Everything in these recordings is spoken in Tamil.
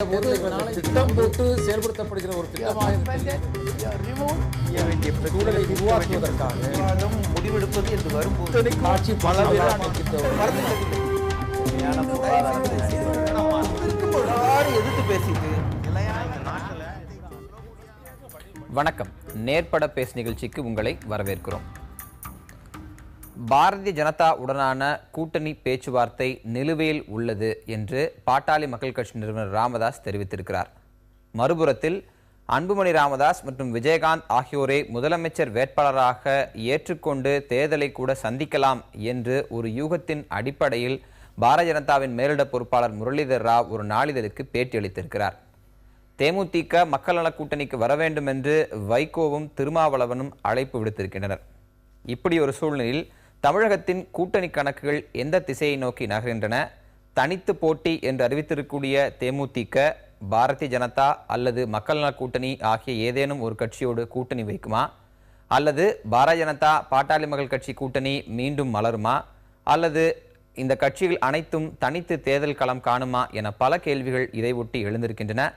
திட்டம் போட்டு செயல்படுத்தப்படுகிற ஒரு திட்டமாக சூழலை உருவாக்குவதற்காக முடிவெடுப்பது என்று வரும்போது ஆட்சி எதிர்த்து பேசிட்டு. வணக்கம், நேர்பட பேசு நிகழ்ச்சிக்கு உங்களை வரவேற்கிறோம். பாரதிய ஜனதா உடனான கூட்டணி பேச்சுவார்த்தை நிலுவையில் உள்ளது என்று பாட்டாளி மக்கள் கட்சி நிறுவனர் ராமதாஸ் தெரிவித்திருக்கிறார். மறுபுறத்தில் அன்புமணி ராமதாஸ் மற்றும் விஜயகாந்த் ஆகியோரை முதலமைச்சர் வேட்பாளராக ஏற்றுக்கொண்டு தேர்தலை கூட சந்திக்கலாம் என்று ஒரு யூகத்தின் அடிப்படையில் பாரதிய ஜனதாவின் மேலிட பொறுப்பாளர் முரளிதர் ராவ் ஒரு நாளிதழுக்கு பேட்டியளித்திருக்கிறார். தேமுதிக மக்கள் நல கூட்டணிக்கு வர வேண்டும் என்று வைகோவும் திருமாவளவனும் அழைப்பு விடுத்திருக்கின்றனர். இப்படி ஒரு சூழ்நிலையில் தமிழகத்தின் கூட்டணி கணக்குகள் எந்த திசையை நோக்கி நகர்கின்றன? தனித்து போட்டி என்று அறிவித்திருக்கக்கூடிய தேமுதிக பாரதிய ஜனதா அல்லது மக்கள் நல கூட்டணி ஆகிய ஏதேனும் ஒரு கட்சியோடு கூட்டணி வைக்குமா? அல்லது பாரதிய ஜனதா பாட்டாளி மக்கள் கட்சி கூட்டணி மீண்டும் மலருமா? அல்லது இந்த கட்சிகள் அனைத்தும் தனித்து தேர்தல் களம் காணுமா என பல கேள்விகள் இதை ஒட்டி எழுந்திருக்கின்றன.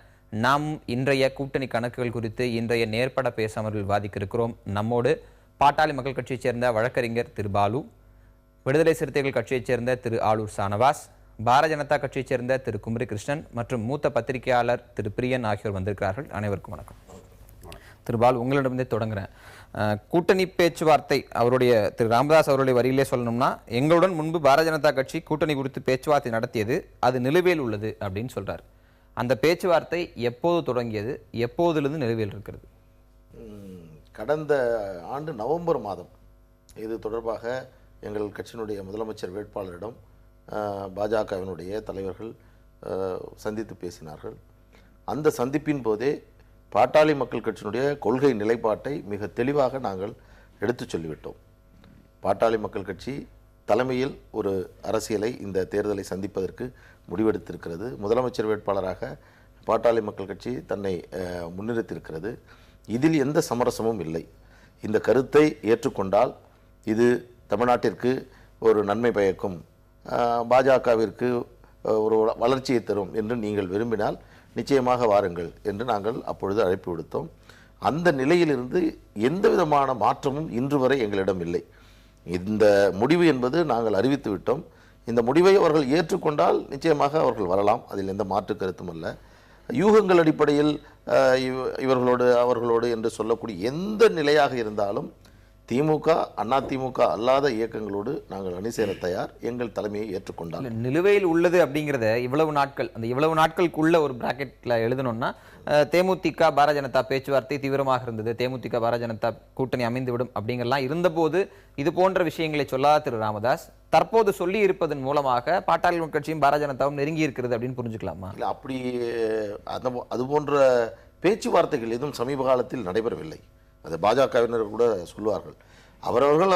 நாம் இன்றைய கூட்டணி கணக்குகள் குறித்து இன்றைய நேர்பட பேச அமர்வில் விவாதிக்க இருக்கிறோம். நம்மோடு பாட்டாளி மக்கள் கட்சியைச் சேர்ந்த வழக்கறிஞர் திரு பாலு, விடுதலை சிறுத்தைகள் கட்சியைச் சேர்ந்த திரு ஆளூர் சானவாஸ், பாரதிய ஜனதா கட்சியைச் சேர்ந்த திரு குமரி கிருஷ்ணன் மற்றும் மூத்த பத்திரிகையாளர் திரு பிரியன் ஆகியோர் வந்திருக்கிறார்கள். அனைவருக்கும் வணக்கம். திரு பாலு, உங்களிடமிருந்தே தொடங்குறேன். கூட்டணி பேச்சுவார்த்தை அவருடைய திரு ராமதாஸ் அவருடைய வரியிலே சொல்லணும்னா, எங்களுடன் முன்பு பாரதிய ஜனதா கட்சி கூட்டணி குறித்து பேச்சுவார்த்தை நடத்தியது, அது நிலுவையில் உள்ளது அப்படின்னு சொல்றாரு. அந்த பேச்சுவார்த்தை எப்போது தொடங்கியது, எப்போதிலிருந்து நிலுவையில் இருக்கிறது? கடந்த ஆண்டு நவம்பர் மாதம் இது தொடர்பாக எங்கள் கட்சியினுடைய முதலமைச்சர் வேட்பாளரிடம் பாஜகவினுடைய தலைவர்கள் சந்தித்து பேசினார்கள். அந்த சந்திப்பின் போதே பாட்டாளி மக்கள் கட்சியினுடைய கொள்கை நிலைப்பாட்டை மிக தெளிவாக நாங்கள் எடுத்து சொல்லிவிட்டோம். பாட்டாளி மக்கள் கட்சி தலைமையில் ஒரு அரசியலை இந்த தேர்தலை சந்திப்பதற்கு முடிவெடுத்திருக்கிறது. முதலமைச்சர் வேட்பாளராக பாட்டாளி மக்கள் கட்சி தன்னை முன்னிறுத்தியிருக்கிறது. இதில் எந்த சமரசமும் இல்லை. இந்த கருத்தை ஏற்றுக்கொண்டால் இது தமிழ்நாட்டிற்கு ஒரு நன்மை பயக்கும், பாஜகவிற்கு ஒரு வளர்ச்சியை தரும் என்று நீங்கள் விரும்பினால் நிச்சயமாக வாருங்கள் என்று நாங்கள் அப்பொழுது அழைப்பு விடுத்தோம். அந்த நிலையிலிருந்து எந்த விதமான மாற்றமும் இன்று வரை எங்களிடம் இல்லை. இந்த முடிவு என்பது நாங்கள் அறிவித்து விட்டோம். இந்த முடிவை அவர்கள் ஏற்றுக்கொண்டால் நிச்சயமாக அவர்கள் வரலாம், அதில் எந்த மாற்று கருத்தும் அல்ல. யூகங்கள் அடிப்படையில் இவர்களோடு அவர்களோடு என்று சொல்லக்கூடிய எந்த நிலையாக இருந்தாலும் திமுக அதிமுக அல்லாத இயக்கங்களோடு நாங்கள் அணி சேர தயார், எங்கள் தலைமையை ஏற்றுக்கொண்டால். நிலுவையில் உள்ளது அப்படிங்கிறத இவ்வளவு நாட்கள், அந்த இவ்வளவு நாட்களுக்குள்ள ஒரு பிராக்கெட்ல எழுதணும்னா, தேமுதிக பாரதிய ஜனதா பேச்சுவார்த்தை தீவிரமாக இருந்தது, தேமுதிக பாரதிய ஜனதா கூட்டணி அமைந்துவிடும் அப்படிங்கலாம் இருந்தபோது இது போன்ற விஷயங்களை சொல்லாத திரு ராமதாஸ் தற்போது சொல்லி இருப்பதன் மூலமாக பாட்டாளி மக்கள் கட்சியும் பாரதிய ஜனதாவும் நெருங்கி இருக்கிறது அப்படின்னு புரிஞ்சுக்கலாமா? இல்லை, அப்படி அது போன்ற பேச்சுவார்த்தைகள் எதுவும் சமீப காலத்தில் நடைபெறவில்லை. அது பாஜகவினர் கூட சொல்லுவார்கள்.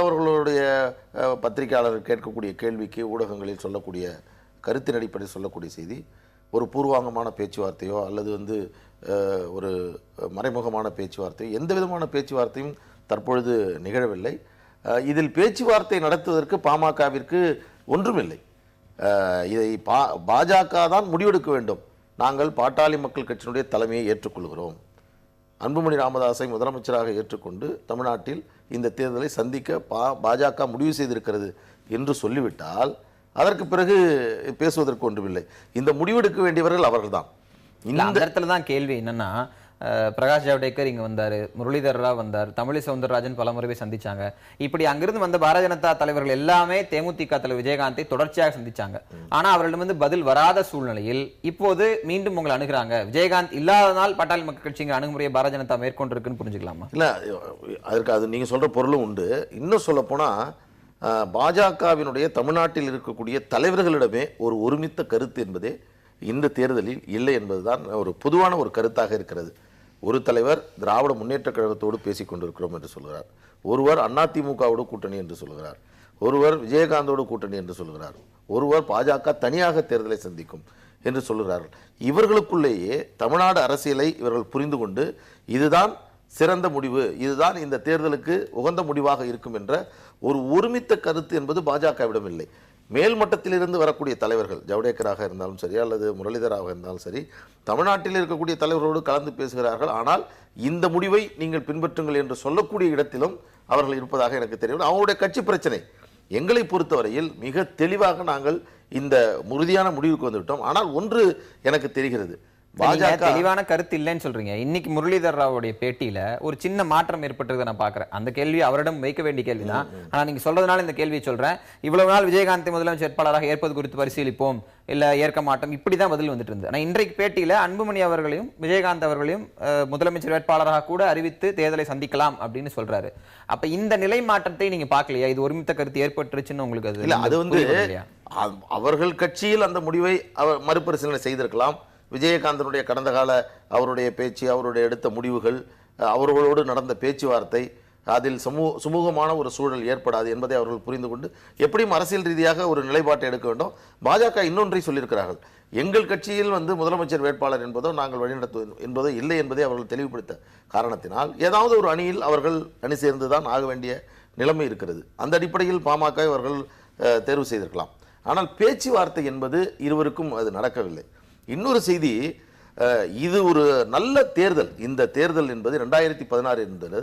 அவர்களுடைய பத்திரிகையாளர்கள் கேட்கக்கூடிய கேள்விக்கு ஊடகங்களில் சொல்லக்கூடிய கருத்தின் அடிப்படையில் சொல்லக்கூடிய செய்தி ஒரு பூர்வாங்கமான பேச்சுவார்த்தையோ அல்லது ஒரு மறைமுகமான பேச்சுவார்த்தையோ எந்த விதமான பேச்சுவார்த்தையும் தற்பொழுது நிகழவில்லை. இதில் பேச்சுவார்த்தை நடத்துவதற்கு பாமகவிற்கு ஒன்றுமில்லை. இதை பாஜக தான் முடிவெடுக்க வேண்டும். நாங்கள் பாட்டாளி மக்கள் கட்சியினுடைய தலைமையை ஏற்றுக்கொள்கிறோம், அன்புமணி ராமதாஸை முதலமைச்சராக ஏற்றுக்கொண்டு தமிழ்நாட்டில் இந்த தேர்தலை சந்திக்க பாஜக முடிவு செய்திருக்கிறது என்று சொல்லிவிட்டால் அதற்கு பிறகு பேசுவதற்கு ஒன்றுமில்லை. இந்த முடிவெடுக்க வேண்டியவர்கள் அவர்கள்தான். இந்த இடத்துல தான் கேள்வி என்னன்னா, பிரகாஷ் ஜவடேகர் இங்க வந்தாரு, முரளிதர் ராவ் வந்தார், தமிழிசை சவுந்தரராஜன் பல முறை சந்திச்சாங்க. இப்படி அங்கிருந்து வந்த பாரதிய ஜனதா தலைவர்கள் எல்லாமே தேமுதிக தலைவர் விஜயகாந்தை தொடர்ச்சியாக சந்திச்சாங்க. ஆனா அவர்களிடம் பதில் வராத சூழ்நிலையில் இப்போது மீண்டும் உங்களை அணுகிறாங்க. விஜயகாந்த் இல்லாதனால் பாட்டாளி மக்கள் கட்சிங்க அணுகுமுறையை பாரதிய ஜனதா மேற்கொண்டிருக்குன்னு புரிஞ்சுக்கலாமா? இல்ல, அதற்கு அது நீங்க சொல்ற பொருளும் உண்டு. இன்னும் சொல்ல போனா பாஜகவினுடைய தமிழ்நாட்டில் இருக்கக்கூடிய தலைவர்களிடமே ஒரு ஒருமித்த கருத்து என்பதே இந்த தேர்தலில் இல்லை என்பதுதான் ஒரு பொதுவான ஒரு கருத்தாக இருக்கிறது. ஒரு தலைவர் திராவிட முன்னேற்ற கழகத்தோடு பேசிக் கொண்டிருக்கிறோம் என்று சொல்கிறார், ஒருவர் அதிமுகவோடு கூட்டணி என்று சொல்கிறார், ஒருவர் விஜயகாந்தோடு கூட்டணி என்று சொல்கிறார், ஒருவர் பாஜக தனியாக தேர்தலை சந்திக்கும் என்று சொல்கிறார்கள். இவர்களுக்குள்ளேயே தமிழ்நாடு அரசியலை இவர்கள் புரிந்து கொண்டு இதுதான் சிறந்த முடிவு, இதுதான் இந்த தேர்தலுக்கு உகந்த முடிவாக இருக்கும் என்ற ஒரு ஒருமித்த கருத்து என்பது பாஜகவிடம் இல்லை. மேல்மட்டத்திலிருந்து வரக்கூடிய தலைவர்கள் ஜவடேக்கராக இருந்தாலும் சரி அல்லது முரளிதராக இருந்தாலும் சரி தமிழ்நாட்டில் இருக்கக்கூடிய தலைவர்களோடு கலந்து பேசுகிறார்கள். ஆனால் இந்த முடிவை நீங்கள் பின்பற்றுங்கள் என்று சொல்லக்கூடிய இடத்திலும் அவர்கள் இருப்பதாக எனக்கு தெரியும். அவங்களுடைய கட்சி பிரச்சனை. எங்களை பொறுத்தவரையில் மிக தெளிவாக நாங்கள் இந்த உறுதியான முடிவுக்கு வந்துவிட்டோம். ஆனால் ஒன்று எனக்கு தெரிகிறது, பாஜக தெளிவான கருத்து இல்லைன்னு சொல்றீங்க. இன்னைக்கு முரளிதர் ராவுடைய பேட்டியில ஒரு சின்ன மாற்றம் ஏற்பட்டதை நான் பாக்குறேன். அந்த கேள்வி அவரிடம் வைக்க வேண்டிய கேள்விதான். ஆனா நீங்க சொல்றதுனால இந்த கேள்வியை சொல்றேன். இவ்வளவு நாள் விஜயகாந்தை முதலமைச்சர் வேட்பாளராக ஏற்பது குறித்து பரிசீலிப்போம், இல்ல ஏற்க மாட்டோம், இப்படிதான் பதில் வந்துட்டு இருந்தது. ஆனா இன்றைக்கு பேட்டியில அன்புமணி அவர்களையும் விஜயகாந்த் அவர்களையும் முதலமைச்சர் வேட்பாளராக கூட அறிவித்து தேர்தலை சந்திக்கலாம் அப்படின்னு சொல்றாரு. அப்ப இந்த நிலை மாற்றத்தை நீங்க பாக்கலையா? இது ஒருமித்த கருத்து ஏற்பட்டுருச்சுன்னு உங்களுக்கு அது இல்ல? அது வந்து அவர்கள் கட்சியில் அந்த முடிவை மறுபரிசீலனை செய்திருக்கலாம். விஜயகாந்தனுடைய கடந்த கால அவருடைய பேச்சு, அவருடைய எடுத்த முடிவுகள், அவர்களோடு நடந்த பேச்சுவார்த்தை, அதில் சுமூகமான ஒரு சூழல் ஏற்படாது என்பதை அவர்கள் புரிந்து கொண்டு எப்படியும் அரசியல் ரீதியாக ஒரு நிலைப்பாட்டை எடுக்க வேண்டும். பாஜக இன்னொன்றை சொல்லியிருக்கிறார்கள், எங்கள் கட்சியில் வந்து முதலமைச்சர் வேட்பாளர் என்பதோ நாங்கள் வழிநடத்துவது என்பதோ இல்லை என்பதை அவர்கள் தெளிவுபடுத்த காரணத்தினால் ஏதாவது ஒரு அணியில் அவர்கள் அணி சேர்ந்துதான் ஆக வேண்டிய நிலைமை இருக்கிறது. அந்த அடிப்படையில் பாமக அவர்கள் தேர்வு செய்திருக்கலாம். ஆனால் பேச்சுவார்த்தை என்பது இருவருக்கும் அது நடக்கவில்லை. இன்னொரு செய்தி, இது ஒரு நல்ல தேர்தல். இந்த தேர்தல் என்பது 2016 என்பது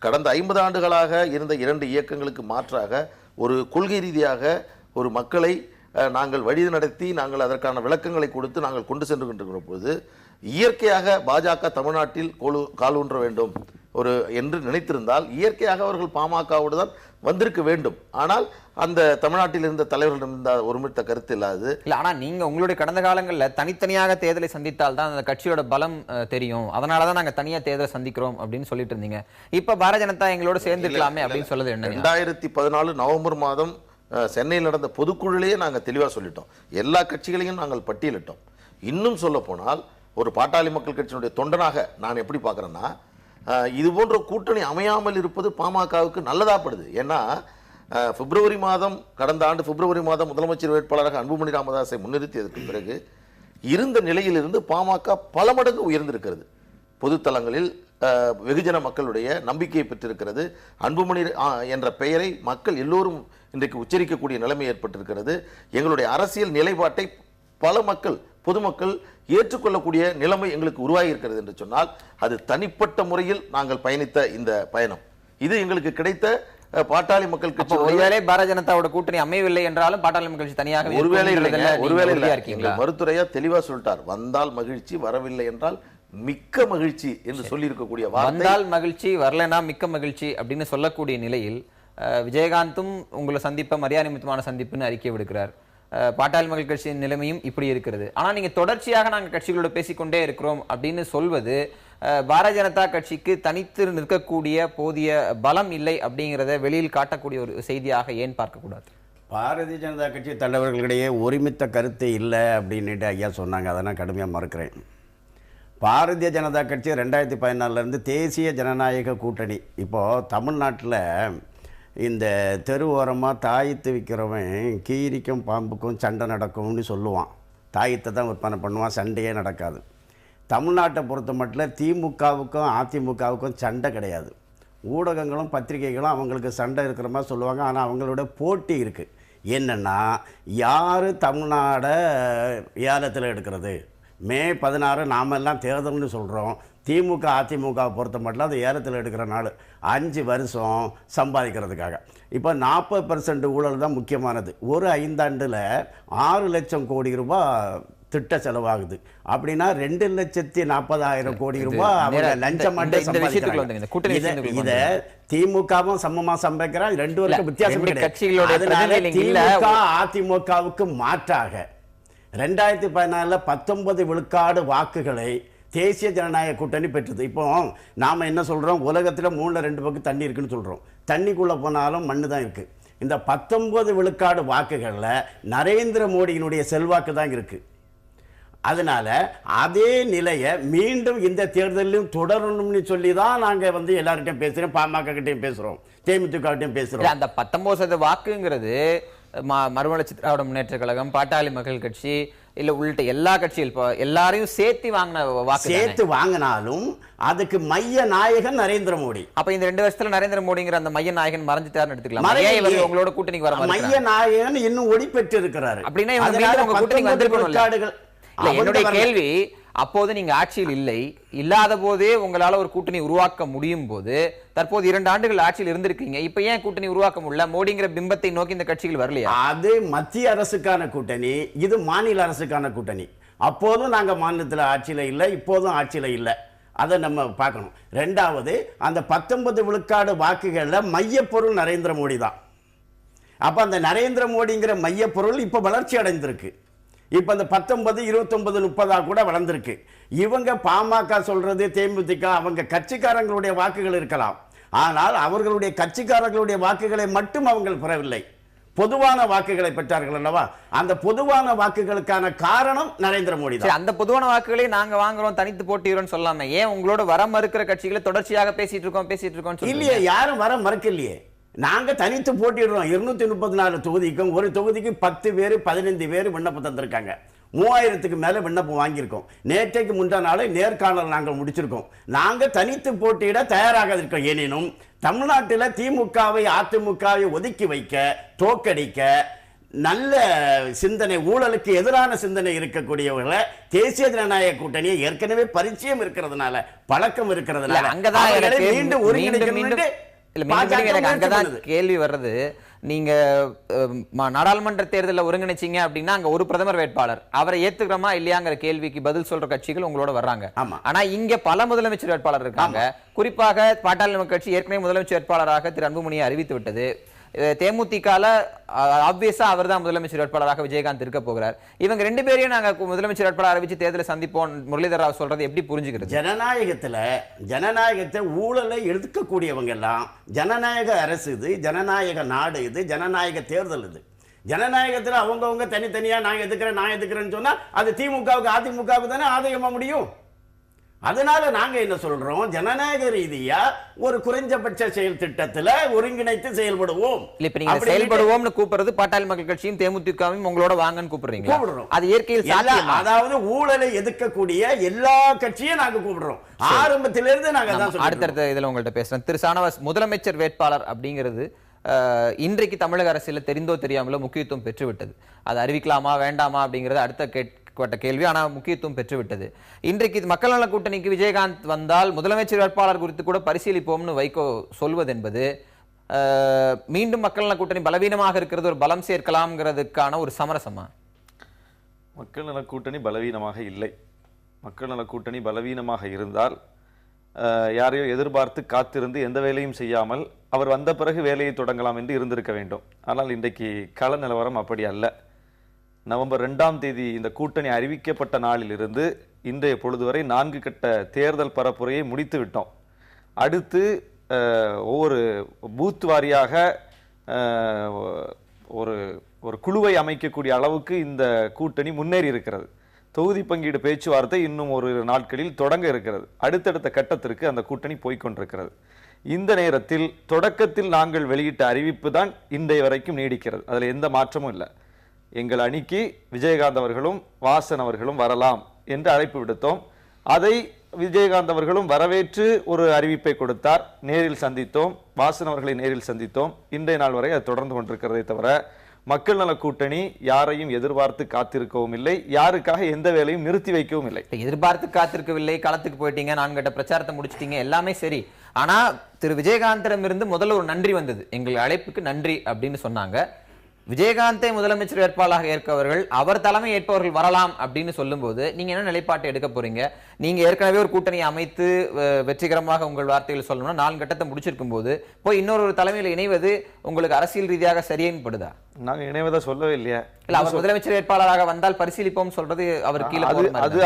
கடந்த 50 ஆண்டுகளாக இருந்த 2 இயக்கங்களுக்கு மாற்றாக ஒரு கொள்கை ரீதியாக ஒரு மக்களை நாங்கள் வழி நடத்தி நாங்கள் அதற்கான விளக்கங்களை கொடுத்து நாங்கள் கொண்டு சென்று கொண்டிருக்கிற போது இயற்கையாக பாஜக தமிழ்நாட்டில் காலூன்ற வேண்டும் என்று நினைத்திருந்தால் இயற்கையாக அவர்கள் பாமகவோடு தான் வந்திருக்க வேண்டும். ஆனால் அந்த தமிழ்நாட்டில் இருந்த தலைவர்களிடம் இருந்த ஒருமித்த கருத்து இல்லாது இல்ல. ஆனா நீங்க உங்களுடைய கடந்த காலங்களில் தனித்தனியாக தேர்தலை சந்தித்தால் தான் அந்த கட்சியோட பலம் தெரியும், அதனாலதான் நாங்க தனியா தேர்தலை சந்திக்கிறோம் அப்படின்னு சொல்லிட்டு இருந்தீங்க. இப்ப பாரதிய ஜனதா எங்களோட சேர்ந்துக்கலாமே அப்படின்னு சொல்லுது என்ன? 2014 நவம்பர் மாதம் சென்னையில் நடந்த பொதுக்குழுலேயே நாங்கள் தெளிவாக சொல்லிட்டோம். எல்லா கட்சிகளையும் நாங்கள் பட்டியலிட்டோம். இன்னும் சொல்ல போனால் ஒரு பாட்டாளி மக்கள் கட்சியினுடைய தொண்டனாக நான் எப்படி பார்க்குறேன்னா, இது போன்ற கூட்டணி அமையாமல் இருப்பது பாமகவுக்கு நல்லதாப்படுது. ஏன்னா பிப்ரவரி மாதம், கடந்த ஆண்டு பிப்ரவரி மாதம் முதலமைச்சர் வேட்பாளராக அன்புமணி ராமதாஸை முன்னிறுத்தியதற்கு பிறகு இருந்த நிலையிலிருந்து பாமக பல மடங்கு உயர்ந்திருக்கிறது. பொதுத்தலங்களில் வெகுஜன மக்களுடைய நம்பிக்கையை பெற்றிருக்கிறது. அன்புமணி என்ற பெயரை மக்கள் எல்லோரும் இன்றைக்கு உச்சரிக்கக்கூடிய நிலைமை ஏற்பட்டிருக்கிறது. எங்களுடைய அரசியல் நிலைப்பாட்டை பல மக்கள், பொதுமக்கள் ஏற்றுக்கொள்ளக்கூடிய நிலைமை எங்களுக்கு உருவாகி இருக்கிறது என்று சொன்னால் அது தனிப்பட்ட முறையில் நாங்கள் பயணித்த இந்த பயணம், இது எங்களுக்கு கிடைத்த பாட்டாளி மக்கள் கட்சி. ஒருவேளை பாரதிய ஜனதாவோட கூட்டணி அமையவில்லை என்றாலும் பாட்டாளி மக்கள் கட்சி தனியாக ஒருவேளை மருத்துவரையா தெளிவா சொல்லிட்டார், வந்தால் மகிழ்ச்சி, வரவில்லை என்றால் மிக்க மகிழ்ச்சி என்று சொல்லி இருக்கக்கூடிய வந்தால் மகிழ்ச்சி, வரலனா மிக்க மகிழ்ச்சி அப்படின்னு சொல்லக்கூடிய நிலையில் விஜயகாந்தும் உங்களை சந்திப்ப மரியாதை நிமித்தமான சந்திப்புன்னு அறிக்கை விடுக்கிறார். பாட்டாளி மக்கள் கட்சியின் நிலைமையும் இப்படி இருக்கிறது. ஆனா நீங்க தொடர்ச்சியாக நாங்கள் கட்சிகளோட பேசிக்கொண்டே இருக்கிறோம் அப்படின்னு சொல்வது பாரதிய ஜனதா கட்சிக்கு தனித்து நிற்கக்கூடிய போதிய பலம் இல்லை அப்படிங்கிறத வெளியில் காட்டக்கூடிய ஒரு செய்தியாக ஏன் பார்க்கக்கூடாது? பாரதிய ஜனதா கட்சி தலைவர்களிடையே ஒருமித்த கருத்து இல்லை அப்படின்ட்டு ஐயா சொன்னாங்க. அதை நான் கடுமையாக மறுக்கிறேன். பாரதிய ஜனதா கட்சி 2014 தேசிய ஜனநாயக கூட்டணி. இப்போது தமிழ்நாட்டில் இந்த தெரு ஓரமாக தாயத்து விற்கிறவன் கீரிக்கும் பாம்புக்கும் சண்டை நடக்கும்னு சொல்லுவான். தாயத்தை தான் விற்பனை பண்ணுவான், சண்டையே நடக்காது. தமிழ்நாட்டை பொறுத்த மட்டும் திமுகவுக்கும் அதிமுகவுக்கும் சண்டை கிடையாது. ஊடகங்களும் பத்திரிகைகளும் அவங்களுக்கு சண்டை இருக்கிற மாதிரி சொல்லுவாங்க. ஆனால் அவங்களோட போட்டி இருக்குது. என்னென்னா, யார் தமிழ்நாடை ஏலத்தில் எடுக்கிறது. மே 16 நாமெல்லாம் தேர்தல்னு சொல்கிறோம். திமுக அதிமுகவை பொறுத்த மட்டும் அது ஏலத்தில் எடுக்கிற நாள் 5 வருஷம் சம்பாதிக்கிறதுக்காக. இப்போ 40% ஊழல் தான் முக்கியமானது. ஒரு 5 ஆண்டில் 6 லட்சம் கோடி ரூபாய் திட்ட செலவாகுது. அப்படின்னா 2,40,000 கோடி ரூபாய் அவங்க லஞ்சமாட்டே சம்பாதிக்கிறாங்க. இதை திமுகவும் சமமா சம்பாதிக்கிறாங்க. 2 வருஷம் வித்தியாசம் கிடையாது. திமுக அதிமுகவுக்கு மாற்றாக 2014 19 விழுக்காடு வாக்குகளை தேசிய ஜனநாயக கூட்டணி பெற்றது. இப்போ நாம் என்ன சொல்கிறோம், உலகத்தில் 3ல் 2 பக்கம் தண்ணி இருக்குன்னு சொல்கிறோம். தண்ணிக்குள்ளே போனாலும் மண்ணு தான் இருக்குது. இந்த 19 விழுக்காடு வாக்குகளில் நரேந்திர மோடியினுடைய செல்வாக்கு தான் இருக்குது. அதனால் அதே நிலையை மீண்டும் இந்த தேர்தலிலும் தொடரணும்னு சொல்லி தான் நாங்கள் எல்லார்கிட்டையும் பேசுகிறோம், பாமக கிட்டையும் பேசுகிறோம், தேமுதிகட்டையும் பேசுகிறோம். அந்த 19% வாக்குங்கிறது மறுமலர்ச்சி திராவிட முன்னேற்ற கழகம், பாட்டாளி மக்கள் கட்சி, இல்ல உள்ளிட்ட எல்லா கட்சிகள் எல்லாரையும் சேர்த்து வாங்கின வாக்கு சேர்த்து வாங்கினாலும் அதுக்கு மைய நாயகன் நரேந்திர மோடி. அப்ப இந்த 2 வருஷத்துல நரேந்திர மோடிங்கிற அந்த மைய நாயகன் மறைஞ்சிட்டாருன்னு எடுத்துக்கலாம். உங்களோட கூட்டணிக்கு வர மைய நாயகன் இன்னும் ஒளி பெற்று இருக்கிறாரு. அப்படின்னா இவங்க உங்க கூட்டணிக்கு வந்திருக்கணும். என்னுடைய கேள்வி, அப்போது நீங்க ஆட்சியில் இல்லாத போதே உங்களால ஒரு கூட்டணி உருவாக்க முடியும் போது, தற்போது 2 ஆண்டுகள் ஆட்சியில் இருந்திருக்கீங்க, இப்ப ஏன் கூட்டணி உருவாக்க முடியல? மோடிங்கிற பிம்பத்தை நோக்கி இந்த கட்சிகள் வரலையா? அது மத்திய அரசுக்கான கூட்டணி, இது மாநில அரசுக்கான கூட்டணி. அப்போதும் நாங்க மாநிலத்தில் ஆட்சியில இல்லை, இப்போதும் ஆட்சியில இல்லை. அதை நம்ம பார்க்கணும். 2வது, அந்த 19 விழுக்காடு வாக்குகள்ல மையப்பொருள் நரேந்திர மோடி தான். அப்ப அந்த நரேந்திர மோடிங்கிற மையப்பொருள் இப்ப வளர்ச்சி அடைந்திருக்கு. இப்ப அந்த 19, 29, 30 கூட வளர்ந்திருக்கு. இவங்க பாமக சொல்றது, தேமுதிக அவங்க கட்சிக்காரங்களுடைய வாக்குகள் இருக்கலாம். ஆனால் அவர்களுடைய கட்சிக்காரர்களுடைய வாக்குகளை மட்டும் அவங்க பெறவில்லை, பொதுவான வாக்குகளை பெற்றார்கள் அல்லவா? அந்த பொதுவான வாக்குகளுக்கான காரணம் நரேந்திர மோடி தான். அந்த பொதுவான வாக்குகளை நாங்க வாங்குறோம், தனித்து போட்டிடுறோம் சொல்லாம ஏன் உங்களோட வர மறுக்கிற கட்சிகளை தொடர்ச்சியாக பேசிட்டு இருக்கோம் இல்லையே, யாரும் வர மறுக்கலையே. நாங்க தனித்து போட்டிடுறோம். 234 தொகுதிக்கும் ஒரு தொகுதிக்கு 10 பேர் 15 பேர் விண்ணப்பம் தந்திருக்காங்க. 3000க்கு மேல விண்ணப்பம் வாங்கியிருக்கோம். நேற்றைக்கு முந்தா நாளை நேர்காணல் நாங்கள் முடிச்சிருக்கோம். நாங்க தனித்து போட்டியிட தயாராக இருக்கோம். எனினும் தமிழ்நாட்டில் திமுகவை அதிமுகவை ஒதுக்கி வைக்க, தோக்கடிக்க, நல்ல சிந்தனை, ஊழலுக்கு எதிரான சிந்தனை இருக்கக்கூடியவர்களை தேசிய ஜனநாயக கூட்டணியை ஏற்கனவே பரிச்சயம் இருக்கிறதுனால, பழக்கம் இருக்கிறதுனால மீண்டும் ஒருங்கிணைக்க அங்கதான் கேள்வி வர்றது. நீங்க நாடாளுமன்ற தேர்தலில் ஒருங்கிணைச்சீங்க அப்படின்னா அங்க ஒரு பிரதமர் வேட்பாளர், அவரை ஏத்துக்கிறோமா இல்லையாங்கிற கேள்விக்கு பதில் சொல்ற கட்சிகள் உங்களோட வர்றாங்க. ஆனா இங்க பல முதலமைச்சர் வேட்பாளர் இருக்காங்க. குறிப்பாக பாட்டாளி மக்கள் கட்சி ஏற்கனவே முதலமைச்சர் வேட்பாளராக திரு அன்புமணியை அறிவித்து விட்டது. தேமுதிகல ஆப்வியஸா அவர் தான் முதலமைச்சர் வேட்பாளராக விஜயகாந்த் இருக்க போகிறார். இவங்க 2 பேரையும் நாங்க முதலமைச்சர் வேட்பாளர் அறிவிச்சு தேர்தலை சந்திப்போம் முரளிதர் ராவ் சொல்றது எப்படி புரிஞ்சுக்கிறது? ஜனநாயகத்தை ஊழலை எடுக்கக்கூடியவங்க எல்லாம், ஜனநாயக அரசு இது, ஜனநாயக நாடு இது, ஜனநாயக தேர்தல் இது. ஜனநாயகத்தில் அவங்கவுங்க தனித்தனியா நான் எதுக்குறேன்னு சொன்னா அது திமுகவுக்கு அதிமுகவுக்கு தானே ஆதாயமா முடியும். அதனால நாங்க என்ன சொல்றோம், ஜனநாயக ரீதியா ஒரு குறைஞ்சபட்ச செயல் திட்டத்துல ஒருங்கிணைத்து செயல்படுவோம். இப்ப நீங்க செயல்படுவோம்னு கூப்பிடுறது பாட்டாளி மக்கள் கட்சியும் தேமுதிகவும் உங்களோட வாங்கன்னு கூப்பிடுறீங்க. அது இயற்கையில் சாத்தியமா? அதாவது ஊழலை எதிர்க்கக்கூடிய எல்லா கட்சியும் நாங்க கூப்பிடுறோம். ஆரம்பத்திலிருந்து நாங்க தான் சொல்றோம். அடுத்தடுத்த இதுல உங்கள்ட்ட பேசுறேன். திரு சானவாஸ், முதலமைச்சர் வேட்பாளர் அப்படிங்கிறது இன்றைக்கு தமிழக அரசியல் தெரிந்தோ தெரியாமலோ முக்கியத்துவம் பெற்றுவிட்டது. அது அறிவிக்கலாமா வேண்டாமா அப்படிங்கிறது அடுத்த கேள்வி. ஆனா முக்கியத்துவம் பெற்றுவிட்டது. இன்றைக்கு மக்கள் நல கூட்டணிக்கு விஜயகாந்த் வந்தால் முதலமைச்சர் வேட்பாளர் குறித்து கூட பரிசீலிப்போம்னு வைகோ சொல்வது என்பது மீண்டும் மக்கள் நல கூட்டணி பலவீனமாக இருக்கிறது, ஒரு பலம் சேர்க்கலாம்ங்கிறதுக்கான ஒரு சமரசமா? மக்கள் நல கூட்டணி பலவீனமாக இல்லை. மக்கள் நல கூட்டணி பலவீனமாக இருந்தால் யாரையோ எதிர்பார்த்து காத்திருந்து எந்த வேலையும் செய்யாமல் அவர் வந்த பிறகு வேலையை தொடங்கலாம் என்று இருந்திருக்க வேண்டும். ஆனால் இன்றைக்கு கள நிலவரம் அப்படி அல்ல. நவம்பர் 2ஆம் தேதி இந்த கூட்டணி அறிவிக்கப்பட்ட நாளிலிருந்து இன்றைய பொழுது வரை 4 கட்ட தேர்தல் பரப்புரையை முடித்து விட்டோம். அடுத்து ஒவ்வொரு பூத் வாரியாக ஒரு குழுவை அமைக்கக்கூடிய அளவுக்கு இந்த கூட்டணி முன்னேறி இருக்கிறது. தொகுதி பங்கீடு பேச்சுவார்த்தை இன்னும் ஒரு நாட்களில் தொடங்க இருக்கிறது. அடுத்தடுத்த கட்டத்திற்கு அந்த கூட்டணி போய்கொண்டிருக்கிறது. இந்த நேரத்தில் தொடக்கத்தில் நாங்கள் வெளியிட்ட அறிவிப்பு தான் இன்றைய வரைக்கும் நீடிக்கிறது. அதில் எந்த மாற்றமும் இல்லை. எங்கள் அணிக்கு விஜயகாந்த் அவர்களும் வாசன் அவர்களும் வரலாம் என்று அழைப்பு விடுத்தோம். அதை விஜயகாந்த் அவர்களும் வரவேற்று ஒரு அறிவிப்பை கொடுத்தார். நேரில் சந்தித்தோம், வாசன் அவர்களை நேரில் சந்தித்தோம். இன்றைய நாள் வரை அது தொடர்ந்து கொண்டிருக்கிறதை தவிர மக்கள் நல கூட்டணி யாரையும் எதிர்பார்த்து காத்திருக்கவும் இல்லை, யாருக்காக எந்த வேலையும் நிறுத்தி வைக்கவும் இல்லை. எதிர்பார்த்து காத்திருக்கவில்லை, களத்துக்கு போயிட்டீங்க, 4 கட்ட பிரச்சாரத்தை முடிச்சிட்டீங்க, எல்லாமே சரி. ஆனா திரு விஜயகாந்திடமிருந்து முதல்ல ஒரு நன்றி வந்தது, எங்கள் அழைப்புக்கு நன்றி அப்படின்னு சொன்னாங்க. விஜயகாந்தை முதலமைச்சர் வேட்பாளராக ஏற்கவர்கள், அவர் தலைமை ஏற்பவர்கள் வரலாம் அப்படின்னு சொல்லும்போது நீங்க என்ன நிலைப்பாட்டை எடுக்க போறீங்க? நீங்க ஏற்கனவே ஒரு கூட்டணியை அமைத்து வெற்றிகரமாக உங்கள் வார்த்தைகள் சொல்லணும்னா 4 கட்டத்தை முடிச்சிருக்கும் போது போய் இன்னொரு தலைமையில் இணைவது உங்களுக்கு அரசியல் ரீதியாக சரியான படுதா? நாங்க இணைவதை சொல்லவே இல்லையா? இல்ல, அவர் முதலமைச்சர் வேட்பாளராக வந்தால் பரிசீலிப்போம் சொல்றது அவர் கீழே அது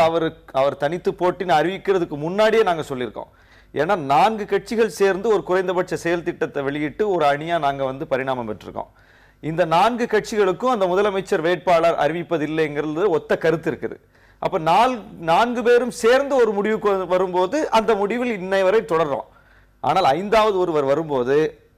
அவர் தனித்து போட்டின்னு அறிவிக்கிறதுக்கு முன்னாடியே நாங்க சொல்லியிருக்கோம். ஏன்னா 4 கட்சிகள் சேர்ந்து ஒரு குறைந்தபட்ச செயல் திட்டத்தை வெளியிட்டு ஒரு அணியா நாங்க பரிணாமம் பெற்றிருக்கோம். இந்த 4 கட்சிகளுக்கும் அந்த முதலமைச்சர் வேட்பாளர் அறிவிப்பதில்லைங்கிறது ஒத்த கருத்து இருக்குது. அப்ப 4 பேரும் சேர்ந்து ஒரு முடிவுக்கு வரும்போது அந்த முடிவில் இன்னை வரை தொடர்றோம். ஆனால் 5வது ஒருவர் வரும்போது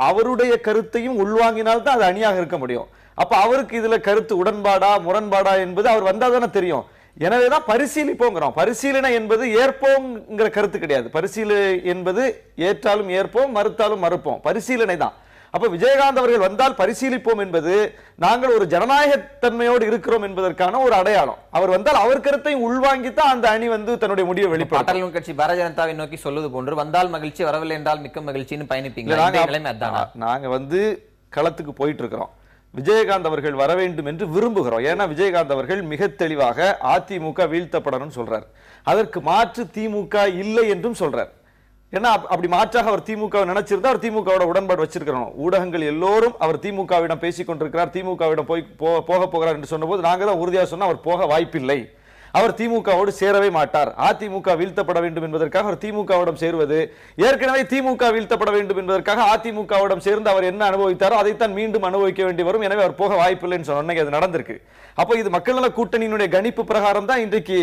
அவருடைய கருத்தையும் உள்வாங்கினால்தான் அது அணியாக இருக்க முடியும். அப்ப அவருக்கு இதுல கருத்து உடன்பாடா முரண்பாடா என்பது அவர் வந்தாதானே தெரியும். எனவேதான் பரிசீலிப்போங்கிறோம். பரிசீலனை என்பது ஏற்போங்கிற கருத்து கிடையாது. பரிசீலனை என்பது ஏற்றாலும் ஏற்போம், மறுத்தாலும் மறுப்போம், பரிசீலனை தான். அப்ப விஜயகாந்த் அவர்கள் வந்தால் பரிசீலிப்போம் என்பது நாங்கள் ஒரு ஜனநாயகத்தன்மையோடு இருக்கிறோம் என்பதற்கான ஒரு அடையாளம். அவர் வந்தால் அவர் கருத்தையும் உள்வாங்கித்தான் அந்த அணி தன்னுடைய முடிவை வெளிப்பாடு. பாட்டாளி கட்சி பாரதிய ஜனதாவை நோக்கி சொல்வது போன்று வந்தால் மகிழ்ச்சி, வரவில்லை என்றால் மிக்க மகிழ்ச்சின்னு பயணிப்பீங்க. நாங்க களத்துக்கு போயிட்டு இருக்கிறோம். விஜயகாந்த் அவர்கள் வர வேண்டும் என்று விரும்புகிறோம். ஏன்னா விஜயகாந்த் அவர்கள் மிக தெளிவாக அதிமுக வீழ்த்தப்படணும்னு சொல்றார். அதற்கு மாற்று திமுக இல்லை என்றும் சொல்றார். ஏன்னா அப்படி மாற்றாக அவர் திமுக நினைச்சிருந்தா அவர் திமுகவோட உடன்பாடு வச்சிருக்கிறோம். ஊடகங்கள் எல்லோரும் அவர் திமுகவிடம் பேசிக் கொண்டிருக்கிறார், திமுகவிடம் போக போகிறார் என்று சொன்ன போது நாங்க தான் உறுதியாக சொன்னா அவர் போக வாய்ப்பில்லை, அவர் திமுகவோடு சேரவே மாட்டார். அதிமுக வீழ்த்தப்பட வேண்டும் என்பதற்காக அவர் திமுகவிடம் சேருவது, ஏற்கனவே திமுக வீழ்த்தப்பட வேண்டும் என்பதற்காக அதிமுகவிடம் சேர்ந்து அவர் என்ன அனுபவித்தாரோ அதைத்தான் மீண்டும் அனுபவிக்க வேண்டி வரும். எனவே அவர் போக வாய்ப்பில்லைன்னு சொன்ன அது நடந்திருக்கு. அப்போ இது மக்கள் நல கூட்டணியினுடைய கணிப்பு பிரகாரம் தான் இன்றைக்கு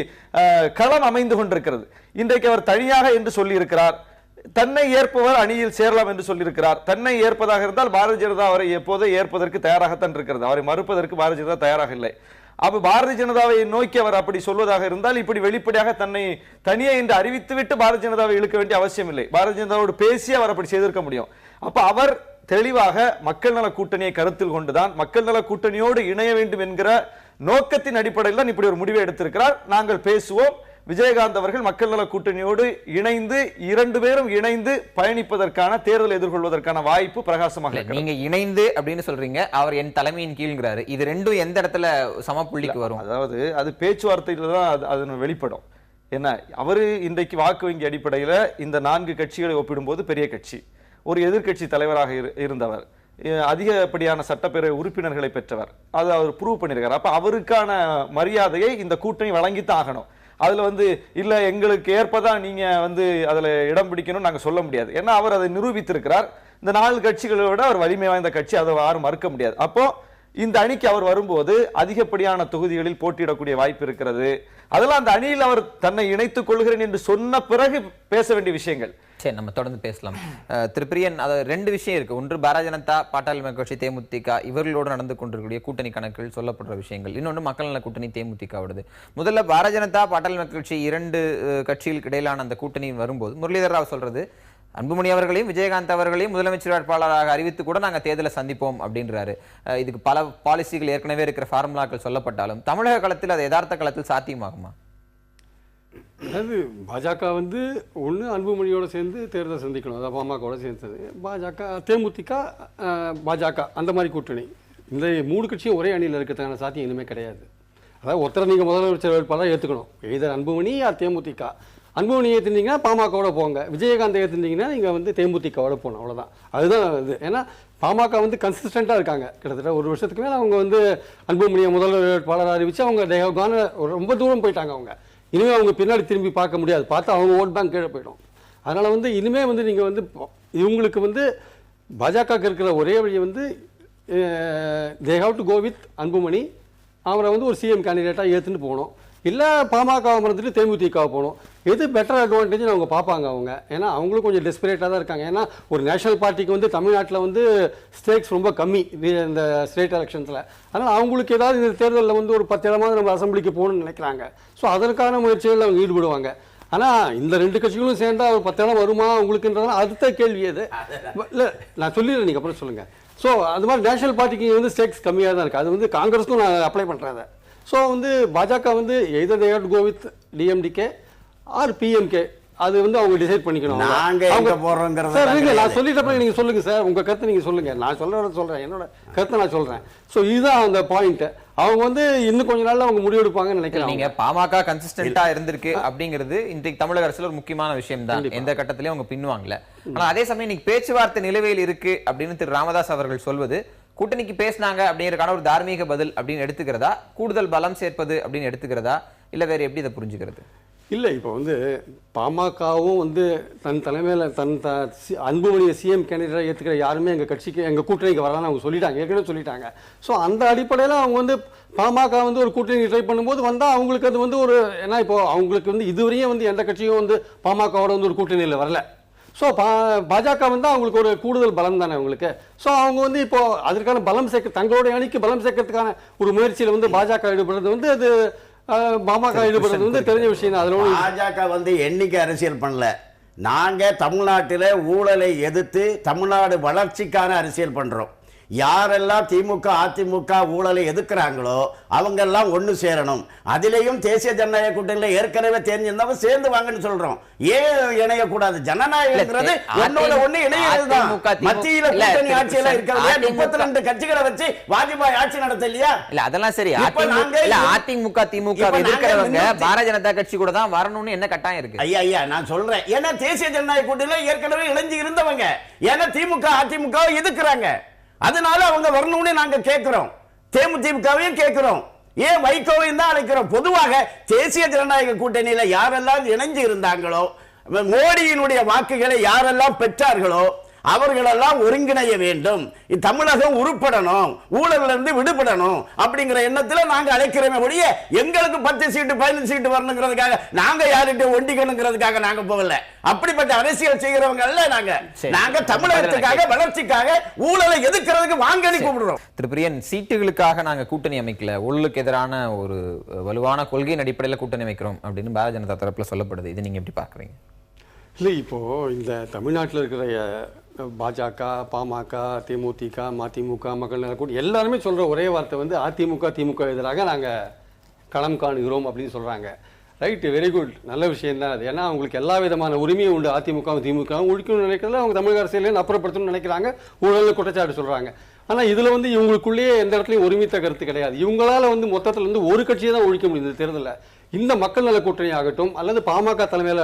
களம் அமைந்து கொண்டிருக்கிறது. இன்றைக்கு அவர் தனியாக என்று சொல்லி இருக்கிறார். தன்னை ஏற்பவர் அணியில் சேரலாம் என்று சொல்லியிருக்கிறார். தன்னை ஏற்பதாக இருந்தால் பாரதிய ஜனதா அவரை எப்போதே ஏற்பதற்கு தயாராகத்தான் இருக்கிறது. அவரை மறுப்பதற்கு பாரதிய ஜனதா தயாராக இல்லை. அப்ப பாரதிய ஜனதாவை நோக்கி அவர் அப்படி சொல்வதாக இருந்தால் இப்படி வெளிப்படையாக தன்னை தனியே என்று அறிவித்துவிட்டு பாரதிய ஜனதாவை இழுக்க வேண்டிய அவசியம் இல்லை. பாரதிய ஜனதாவோடு பேசி அவர் அப்படி செய்திருக்க முடியும். அப்ப அவர் தெளிவாக மக்கள் நல கூட்டணியை கருத்தில் கொண்டுதான் மக்கள் நல கூட்டணியோடு இணைய வேண்டும் என்கிற நோக்கத்தின் அடிப்படையில் தான் இப்படி ஒரு முடிவை எடுத்திருக்கிறார். நாங்கள் பேசுவோம். விஜயகாந்த் அவர்கள் மக்கள் நல கூட்டணியோடு இணைந்து 2 பேரும் இணைந்து பயணிப்பதற்கான தேர்தலை எதிர்கொள்வதற்கான வாய்ப்பு பிரகாசமாக இருக்கு. நீங்க இணைந்து அப்படின்னு சொல்றீங்க, அவர் என் தலைமையின் கீழ்ங்கிறாரு. இது ரெண்டும் எந்த இடத்துல சமப்புள்ளிக்கு வரும்? அதாவது அது பேச்சுவார்த்தையில தான் அது வெளிப்படும். என்ன அவரு இன்றைக்கு வாக்கு வங்கி அடிப்படையில் இந்த 4 கட்சிகளை ஒப்பிடும்போது பெரிய கட்சி, ஒரு எதிர்கட்சி தலைவராக இருந்தவர், அதிகப்படியான சட்டப்பேரவை உறுப்பினர்களை பெற்றவர், அதை அவர் ப்ரூவ் பண்ணியிருக்காரு. அப்ப அவருக்கான மரியாதையை இந்த கூட்டணி வழங்கித்தான் ஆகணும். அதுல இல்ல எங்களுக்கு ஏற்பதான் நீங்க அதுல இடம் பிடிக்கணும்னு நாங்க சொல்ல முடியாது. ஏன்னா அவர் அதை நிரூபித்திருக்கிறார். இந்த 4 கட்சிகளை விட அவர் வலிமை வாய்ந்த கட்சி, அதை யாரும் மறுக்க முடியாது. அப்போ இந்த அணிக்கு அவர் வரும்போது அதிகப்படியான தொகுதிகளில் போட்டியிடக்கூடிய வாய்ப்பு இருக்கிறது. அதெல்லாம் அந்த அணியில் அவர் தன்னை இணைத்துக் கொள்கிறேன் என்று சொன்ன பிறகு பேச வேண்டிய விஷயங்கள். சரி, நம்ம தொடர்ந்து பேசலாம். திரு பிரியன், அது 2 விஷயம் இருக்கு. ஒன்று பாரதிய ஜனதா, பாட்டாளி மக்கள் கட்சி, தேமுதிக இவர்களோடு நடந்து கொண்டிருக்கக்கூடிய கூட்டணி கணக்கில் சொல்லப்படுற விஷயங்கள். இன்னொன்று மக்கள் நல கூட்டணி தேமுதிகவோடது. முதல்ல பாரதிய ஜனதா, பாட்டாளி மக்கள் கட்சி 2 கட்சிகளுக்கு இடையிலான அந்த கூட்டணி வரும்போது முரளிதர் ராவ் சொல்றது அன்புமணி அவர்களையும் விஜயகாந்த் அவர்களையும் முதலமைச்சர் வேட்பாளராக அறிவித்து கூட நாங்க தேர்தலை சந்திப்போம் அப்படின்றாரு. இதுக்கு பல பாலிசிகள் ஏற்கனவே இருக்கிற ஃபார்முலாக்கள் சொல்லப்பட்டாலும் தமிழக களத்தில் அது யதார்த்த களத்தில் சாத்தியமாகுமா? அதாவது பாஜக ஒன்று அன்புமணியோட சேர்ந்து தேர்தலை சந்திக்கணும், அதாவது பாமகவோட சேர்ந்தது. பாஜக, தேமுதிக, பாஜக அந்த மாதிரி கூட்டணி. இந்த 3 கட்சியும் ஒரே அணியில் இருக்கிறதுக்கான சாத்தியம் இனிமேல் கிடையாது. அதாவது ஒருத்தரை நீங்கள் முதலமைச்சர் வேட்பாளராக ஏற்றுக்கணும், எதர் அன்புமணி ஆர் தேமுதிக. அன்புமணி ஏற்றுனீங்கன்னா பாமகவோட போங்க, விஜயகாந்த் ஏற்றுனீங்கன்னா நீங்கள் தேமுதிகவோட போகணும், அவ்வளோதான். அதுதான் இது. ஏன்னா பாமக கன்சிஸ்டண்ட்டாக இருக்காங்க. கிட்டத்தட்ட 1 வருஷத்துக்கு மேலே அவங்க அன்புமணியை முதல் வேட்பாளராக அறிவித்து அவங்க ரொம்ப தூரம் போயிட்டாங்க. அவங்க இனிமேல் அவங்க பின்னாடி திரும்பி பார்க்க முடியாது, பார்த்தா அவங்க ஓட் பேங்க் கீழே போயிடும். அதனால் இனிமேல் நீங்கள் இவங்களுக்கு பாஜக இருக்கிற ஒரே வழி they have to go with Anbumani. அவரை ஒரு சிஎம் கேண்டிடேட்டாக ஏற்றுன்னு போகணும், இல்லை பாமகவை மறந்துட்டு தேமுதிகவை போகணும். எது பெட்டர் அட்வான்டேஜ்னு அவங்க பார்ப்பாங்க அவங்க. ஏன்னா அவங்களும் கொஞ்சம் டெஸ்பரேட்டாக தான் இருக்காங்க. ஏன்னா ஒரு நேஷனல் பார்ட்டிக்கு தமிழ்நாட்டில் ஸ்டேக்ஸ் ரொம்ப கம்மி இந்த ஸ்டேட் எலெக்ஷன்ஸில். அதனால் அவங்களுக்கு ஏதாவது இந்த தேர்தலில் ஒரு 10 இடமாவது நம்ம அசம்பிளிக்கு போகணும்னு நினைக்கிறாங்க. ஸோ அதற்கான முயற்சிகளில் அவங்க ஈடுபடுவாங்க. ஆனால் இந்த 2 கட்சிகளும் சேர்ந்தா ஒரு 10 இடம் வருமா உங்களுக்குன்றதுனால அடுத்த கேள்வி அது. இல்லை, நான் சொல்லிடுறேன், நீங்கள் அப்புறம் சொல்லுங்கள். ஸோ அது மாதிரி நேஷனல் பார்ட்டிக்கு ஸ்டேக்ஸ் கம்மியாக தான் இருக்குது. அது காங்கிரஸுக்கும் நான் அப்ளை பண்ணுறேன் அதை. ஸோ பாஜக either they have to go with DMDK or PMK. அது அவங்க டிசைட் பண்ணிக்கணும். நான் சொல்லிட்டப்ப நீங்கள் சொல்லுங்க சார், உங்கள் கருத்தை நீங்கள் சொல்லுங்க. நான் சொல்கிறேன், என்னோட கருத்தை நான் சொல்கிறேன். ஸோ இதுதான் அந்த பாயிண்ட். அவங்க இன்னும் கொஞ்ச நாள்ல அவங்க முடிவெடுப்பாங்கன்னு நினைக்கிறேன். நீங்க பாமக கன்சிஸ்டன்டா இருந்திருக்கு அப்படிங்கிறது இன்றைக்கு தமிழக அரசுல ஒரு முக்கியமான விஷயம் தான். எந்த கட்டத்திலயும் அவங்க பின்வாங்கல. ஆனா அதே சமயம் இன்னைக்கு பேச்சுவார்த்தை நிலுவையில் இருக்கு அப்படின்னு திரு ராமதாஸ் அவர்கள் சொல்வது கூட்டணிக்கு பேசினாங்க அப்படிங்கிறதுக்கான ஒரு தார்மீக பதில் அப்படின்னு எடுத்துக்கிறதா, கூடுதல் பலம் சேர்ப்பது அப்படின்னு எடுத்துக்கிறதா, இல்ல வேற எப்படி இதை புரிஞ்சுக்கிறது? இல்லை, இப்போ பாமகவும் தன் தலைமையில் அன்புமணியை சிஎம் கேண்டிடேட்டாக ஏற்றுக்கிற யாருமே எங்கள் கட்சிக்கு, எங்கள் கூட்டணிக்கு வரலான்னு அவங்க சொல்லிட்டாங்க, ஏற்கனவே சொல்லிட்டாங்க. ஸோ அந்த அடிப்படையில் அவங்க பாமக ஒரு கூட்டணி ட்ரை பண்ணும்போது வந்தால் அவங்களுக்கு அது ஒரு, ஏன்னா இப்போ அவங்களுக்கு இதுவரையும் எந்த கட்சியும் பாமகவோட ஒரு கூட்டணியில் வரல. ஸோ பாஜக வந்து அவங்களுக்கு ஒரு கூடுதல் பலம் தானே அவங்களுக்கு. ஸோ அவங்க வந்து இப்போ அதற்கான பலம் சேர்க்க தங்களுடைய அணிக்கு பலம் சேர்க்கறதுக்கான ஒரு முயற்சியில் வந்து பாஜக ஈடுபடுறது வந்து அது பாமக ஈடுபடுறது வந்து தெரிஞ்ச விஷயம் தான். அதில் பாஜக வந்து எண்ணிக்கை அரசியல் பண்ணல. நாங்கள் தமிழ்நாட்டில் ஊழலை எதிர்த்து தமிழ்நாடு வளர்ச்சிக்கான அரசியல் பண்ணுறோம். யாரெல்லாம் திமுக அதிமுக ஊழலை எதிர்க்கிறாங்களோ அவங்கெல்லாம் ஒன்று சேரணும். அதிலேயும் தேசிய ஜனநாயக கூட்டணியில் ஏற்கனவே தெரிஞ்சிருந்தவங்க சேர்ந்து வாங்கன்னு சொல்றோம். ஏன் இணையக்கூடாது? ஜனநாயகங்கிறது ஒன்னோட ஒண்ணு இணையதுதான். மத்தியில கூட்டணி ஆட்சியில இருக்கிறது 32 கட்சிகளை வச்சு வாஜ்பாய் ஆட்சி நடத்தலையா? இல்ல அதெல்லாம் சரி. அதிமுக திமுக எதிர்க்கிறவங்க பாரதிய ஜனதா கட்சி கூட தான் வரணும்னு என்ன கட்டாயம் இருக்கு? ஐயா நான் சொல்றேன். ஏன்னா தேசிய ஜனநாயக கூட்டணியில் ஏற்கனவே இணைஞ்சு இருந்தவங்க. ஏன்னா திமுக அதிமுக எதிர்க்கிறாங்க. அதனால அவங்க வரணும்னு நாங்க கேட்கிறோம். தேமுதிகவையும் கேட்கிறோம். ஏன் வைகோவையும் தான் அழைக்கிறோம். பொதுவாக தேசிய ஜனநாயக கூட்டணியில யாரெல்லாம் இணைஞ்சு இருந்தாங்களோ, மோடியினுடைய வாக்குகளை யாரெல்லாம் பெற்றார்களோ அவர்களெல்லாம் ஒருங்கிணைய வேண்டும். தமிழகம் உருப்படணும், ஊழல்ல இருந்து விடுபடணும் அப்படிங்கிற எண்ணத்தில் நாங்க அழைக்கிறோமே ஒழிய எங்களுக்கு 10 சீட்டு 15 சீட்டு வரணுங்கிறதுக்காக நாங்க யார்கிட்ட ஒண்டிக்கணுங்கிறதுக்காக நாங்க போகல. அப்படிப்பட்ட அரசியல் செய்கிறவங்க அல்ல நாங்க. நாங்க தமிழகத்துக்காக வளர்ச்சிக்காக ஊழலை எதிர்க்கிறதுக்கு வாங்கி கூப்பிடுறோம். திரு பிரியன், சீட்டுகளுக்காக நாங்க கூட்டணி அமைக்கல, ஊழலுக்கு எதிரான ஒரு வலுவான கொள்கையின் அடிப்படையில் கூட்டணி அமைக்கிறோம் அப்படின்னு பாரதிய ஜனதா தரப்புல சொல்லப்படுது. இது நீங்க எப்படி பாக்குறீங்க? இல்லை, இப்போ இந்த தமிழ்நாட்டில் இருக்கிற பாஜக, பாமக, தேமுதிக, மதிமுக, மக்கள் நல கூட்டணி எல்லாருமே சொல்கிற ஒரே வார்த்தை வந்து அதிமுக திமுக எதிராக நாங்கள் களம் காணுகிறோம் அப்படின்னு சொல்கிறாங்க. ரைட்டு, வெரி குட், நல்ல விஷயம் தான் அது. ஏன்னா அவங்களுக்கு எல்லா விதமான உரிமையும் உண்டு. அதிமுகவும் திமுகவும் ஒழிக்கணும்னு நினைக்கிறதுல அவங்க தமிழக அரசியலையும் அப்புறப்படுத்தணும்னு நினைக்கிறாங்க. ஊழல் குற்றச்சாட்டு சொல்கிறாங்க. ஆனால் இதில் வந்து இவங்களுக்குள்ளேயே எந்த இடத்துலையும் ஒருமித்த கருத்து கிடையாது. இவங்களால் வந்து மொத்தத்தில் வந்து ஒரு கட்சியை தான் ஒழிக்க முடியும் இந்த தேர்தலில். இந்த மக்கள் நல கூட்டணி ஆகட்டும், அல்லது பாமக தலைமையில்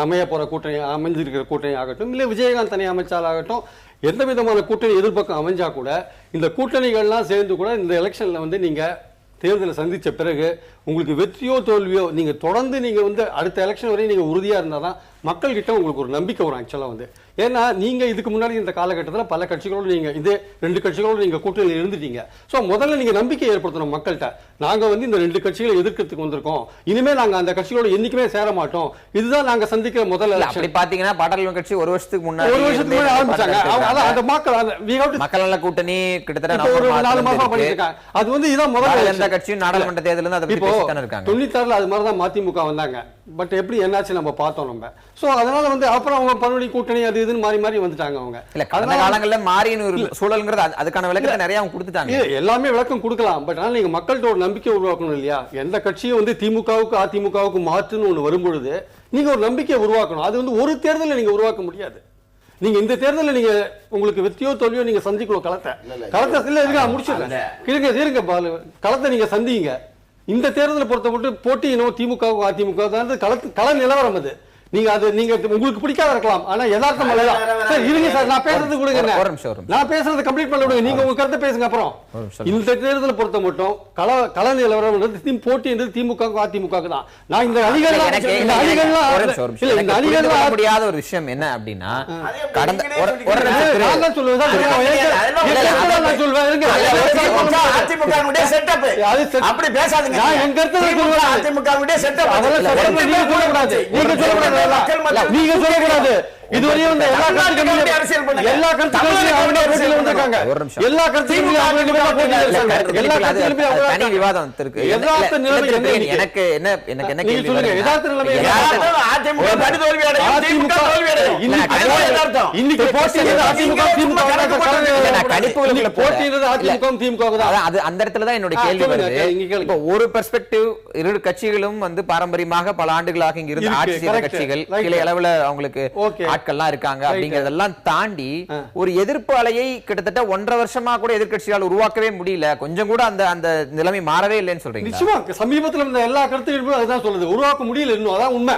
அமைய போகிற கூட்டணி அமைஞ்சிருக்கிற கூட்டணி ஆகட்டும், இல்லை விஜயகாந்த் தனி அமைச்சாலாகட்டும், எந்த விதமான கூட்டணி எதிர்பக்கம் அமைஞ்சா கூட இந்த கூட்டணிகள்லாம் சேர்ந்து கூட இந்த எலெக்ஷனில் வந்து நீங்கள் தேர்தலை சந்தித்த பிறகு உங்களுக்கு வெற்றியோ தோல்வியோ நீங்கள் தொடர்ந்து நீங்கள் வந்து அடுத்த எலெக்ஷன் வரையும் நீங்கள் உறுதியாக இருந்தால் தான் மக்கள்கிட்ட உங்களுக்கு ஒரு நம்பிக்கை வரும் ஆக்சுவலாக வந்து. ஏன்னா நீங்கள் இதுக்கு முன்னாடி இந்த காலகட்டத்தில் பல கட்சிகளோடு நீங்கள் இதே 2 கட்சிகளோடு நீங்கள் கூட்டணியில் இருந்துட்டீங்க. ஸோ முதல்ல நீங்கள் நம்பிக்கை ஏற்படுத்தணும் மக்கள்கிட்ட. நாங்கள் வந்து இந்த 2 கட்சிகளை எதிர்க்கிறதுக்கு வந்திருக்கோம், இனிமேல் நாங்கள் அந்த கட்சிகளோடு என்றைக்குமே சேர மாட்டோம், இதுதான் நாங்கள் சந்திக்கிற முதல் எலெக்ஷன். அப்படி பார்த்தீங்கன்னா பாட்டாளி கட்சி 1 வருஷத்துக்கு முன்னாடி ஆரம்பிச்சாங்க. அந்த மக்கள் நல கூட்டணி கிட்டத்தட்ட ஒரு 4 மாசம் பண்ணிருக்காங்க. அது வந்து இதான் முதல்ல எந்த கட்சியும் நாடாளுமன்ற தேர்தலில் அதை பத்தி பேசிட்டு இருக்காங்க. 96ல அது மாதிரி தான் மதிமுக வந்தாங்க. பட் எப்படி என்னாச்சு நம்ம பார்த்தோம் நம்ம. சோ அதனால வந்து அப்புறம் அவங்க பருவடி கூட்டணி அது இதுன்னு மாறி மாறி வந்துட்டாங்க அவங்க. இல்ல கடந்த காலங்கள்ல மாறின ஒரு சூழல்ங்கிறது அதுக்கான விளக்கத்தை நிறைய அவங்க கொடுத்துட்டாங்க. எல்லாமே விளக்கம் கொடுக்கலாம். பட் ஆனால் நீங்க மக்கள்கிட்ட ஒரு நம்பிக்கை உருவாக்கணும் இல்லையா? எந்த கட்சியும் வந்து திமுகவுக்கு அதிமுகவுக்கு மாற்றுன்னு ஒன்று வரும்பொழுது நீங்க ஒரு நம்பிக்கையை உருவாக்கணும். அது வந்து ஒரு தேர்தலில் நீங்க உருவாக்க முடியாது. நீங்க இந்த தேர்தலில் நீங்க உங்களுக்கு வெற்றியோ தோல்வியோ நீங்க சந்திக்கணும். களத்தை முடிச்சிருங்க களத்தை நீங்க சந்திங்க. இந்த தேர்தலை பொறுத்த மட்டும் போட்டியினோ திமுக அதிமுக கள நிலவரம் அது. நீங்க அது நீங்க உங்களுக்கு பிடிக்காத இருக்கலாம், ஆனா யதார்த்தம் அல்ல. சார் இருங்க சார், நான் பேசுறது கொடுங்க. நான் பேசுறது கம்ப்ளீட் பண்ண விடுங்க. நீங்க உங்க கருத்தை பேசுங்க. அப்புறம் இந்த தேர்தலை பொறுத்த மட்டும் கள நிலவரம் போட்டி திமுக அதிமுக தான். நான் இந்த அணிகள்லாம் முடியாத ஒரு விஷயம் என்ன அப்படின்னா கடந்த அப்படி பேசாதீங்க. நீங்க சொல்லக்கூடாது. இதுவரையும் இந்த எல்லா எனக்கு என்ன அந்த இடத்துல தான் என்னுடைய கேள்வி வருது. ஒரு பெர்ஸ்பெக்டிவ் 2 கட்சிகளும் வந்து பாரம்பரியமாக பல ஆண்டுகளாக இங்க இருந்து ஆட்சி செய்த கட்சிகள், கிளை அளவுல அவங்களுக்கு ஆட்கள்லாம் இருக்காங்க அப்படிங்கறதெல்லாம் தாண்டி ஒரு எதிர்ப்பு அலையை கிட்டத்தட்ட 1.5 வருஷமா கூட எதிர்க்கட்சியால் உருவாக்கவே முடியல. கொஞ்சம் கூட அந்த நிலைமை மாறவே இல்லைன்னு சொல்றீங்க. நிச்சயமா சமீபத்தில் இருந்த எல்லா கருத்துக்களும் அதுதான் சொல்லுது. உருவாக்க முடியல இன்னும், அதான் உண்மை.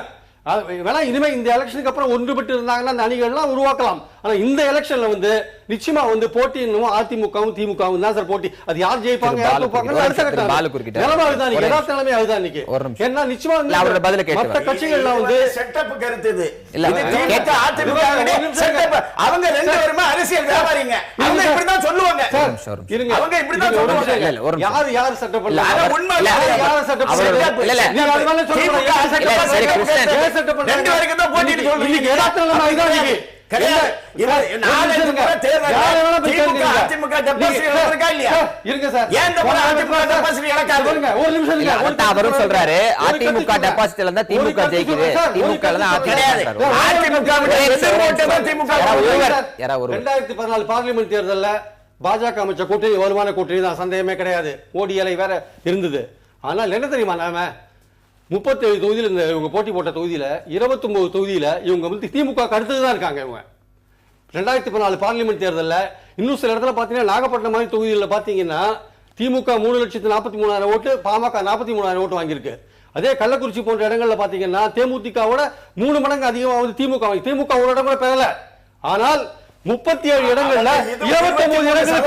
வேணா இனிமே இந்த எலெக்ஷனுக்கு அப்புறம் ஒன்றுபட்டு இருந்தாங்கன்னா அந்த அணிகள்லாம் உருவாக்கலாம். ஆனா இந்த எலெக்ஷன்ல வந்து நிச்சயமா வந்து போட்டி இன்னும் அதிமுகவும் திமுகவும் தான் சார் போட்டி. அது யார் ஜெயிப்பாங்க யார் தோப்பாங்க அடுத்த கட்டம் நிலைமைதான் யதார்த்த நிலைமை அதுதான் இன்னைக்கு. ஏன்னா நிச்சயமா அவரோட பதில கேட்டு மற்ற கட்சிகள்ல வந்து செட்டப் கருத்து இது இல்ல. அவங்க 2 பேருமே அரசியல் வியாபாரிங்க. அவங்க இப்படி தான் சொல்லுவாங்க. இருங்க, அவங்க இப்படி தான் சொல்லுவாங்க. யார் செட்டப் பண்ணல? அது உண்மை இல்ல. யார் செட்டப் பண்ணல? இல்ல இல்ல நீங்க அது மேல சொல்லுங்க. யார் செட்டப் பண்ணல? 2 பேருக்கு தான் போட்டி சொல்றீங்க? யதார்த்தமா இதுதான் இன்னைக்கு. கிடையாது. இது நாலஞ்சு முறை தேர்தல்ல திமுக, அதிமுக டெபாசிட் இழந்திருக்கா இல்லையா? இருங்க சார். ஏன் இந்த முறை அதிமுக டெபாசிட் இழக்காது? ஒரு நிமிஷம் இல்ல, இருங்க. அதான் அவரும் சொல்றாரு அதிமுக டெபாசிட்ல இருந்தா திமுக ஜெயிக்குது, திமுக தான் கிடையாது. அதிமுக விட எதிர் ஓட்டு தான் திமுக. யாராவது ஒரு 2014 பார்லிமெண்ட் தேர்தல்ல பாஜக அமைச்ச கூட்டணி வலுவான கூட்டணி தான், சந்தேகமே கிடையாது. மோடி இலை வேற இருந்தது. ஆனால் என்ன தெரியுமா, நாம 37 தொகுதியில் இந்த இவங்க போட்டி போட்ட தொகுதியில 29 தொகுதியில இவங்க வந்து திமுக அடுத்தது தான் இருக்காங்க. இவங்க 2014 பார்லிமெண்ட் தேர்தலில் இன்னும் சில இடத்துல பார்த்தீங்கன்னா நாகப்பட்டினம் மாதிரி தொகுதிகளில் பார்த்தீங்கன்னா திமுக 3,43,000 ஓட்டு, பாமக 43,000 ஓட்டு வாங்கியிருக்கு. அதே கள்ளக்குறிச்சி போன்ற இடங்கள்ல பார்த்தீங்கன்னா தேமுதிகவோட 3 மடங்கு அதிகமாக வந்து திமுக ஒரு இடம் கூட பெறல. ஆனால் 37 இடங்கள்ல 29 இடங்கள்ல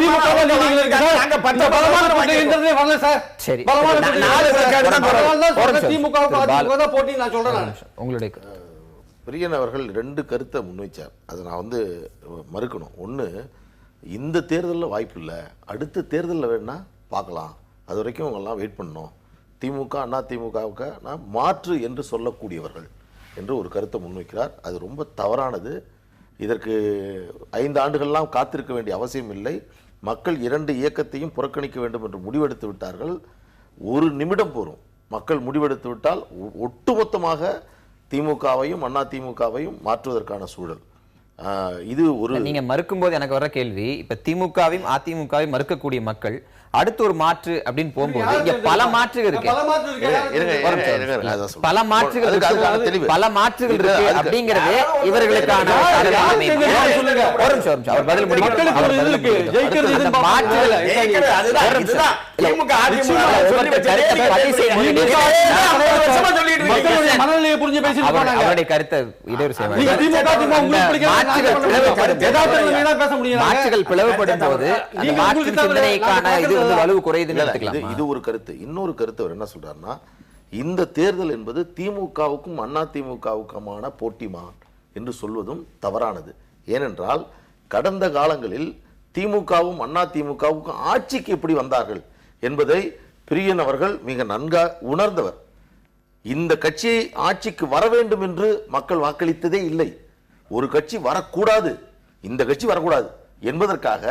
திமுக போட்டி நான் சொல்றேன். உங்களுடைய பிரியன் அவர்கள் 2 கருத்தை முன்வைச்சார். அதை நான் வந்து மறுக்கணும். ஒன்று, இந்த தேர்தலில் வாய்ப்பு இல்லை, அடுத்த தேர்தலில் வேணா பார்க்கலாம், அது வரைக்கும் அவங்கெல்லாம் வெயிட் பண்ணணும். திமுக அண்ணா திமுகவுக்கு நான் மாற்று என்று சொல்லக்கூடியவர்கள் என்று ஒரு கருத்தை முன்வைக்கிறார். அது ரொம்ப தவறானது. இதற்கு 5 ஆண்டுகள்லாம் காத்திருக்க வேண்டிய அவசியம் இல்லை. மக்கள் 2 இயக்கத்தையும் புறக்கணிக்க வேண்டும் என்று முடிவெடுத்து விட்டார்கள். ஒரு நிமிடம் போரும். மக்கள் முடிவெடுத்து விட்டால் ஒட்டுமொத்தமாக திமுகவையும் அண்ணா திமுகவையும் மாற்றுவதற்கான சூழல். இது ஒரு நீங்க மறுக்கும் போது எனக்கு வர கேள்வி, இப்ப திமுகவையும் அதிமுகவையும் மறுக்கக்கூடிய மக்கள் அடுத்து ஒரு மாற்று அப்படின்னு போகும்போது இங்க பல மாற்றுகள் இருக்கு, பல மாற்றுகள் இருக்கு அப்படிங்கறது இவர்களுக்கான அவர் பதில் அவருடைய கருத்தை இடையூறு மாற்றுகள் பிளவுபடும் போது சிந்தனைக்கான இது வலு குறையுது. இது ஒரு கருத்து. இன்னொரு கருத்து அவர் என்ன சொல்றாருன்னா, இந்த தேர்தல் என்பது திமுகவுக்கும் அண்ணா திமுகவுக்குமான போட்டிமா என்று சொல்வதும் தவறானது. ஏனென்றால் கடந்த காலங்களில் திமுகவும் அண்ணா திமுகவுக்கும் ஆட்சிக்கு எப்படி வந்தார்கள் என்பதை பிரியன் அவர்கள் மிக நன்கா உணர்ந்தவர். இந்த கட்சியை ஆட்சிக்கு வர வேண்டும் என்று மக்கள் வாக்களித்ததே இல்லை. ஒரு கட்சி வரக்கூடாது, இந்த கட்சி வரக்கூடாது என்பதற்காக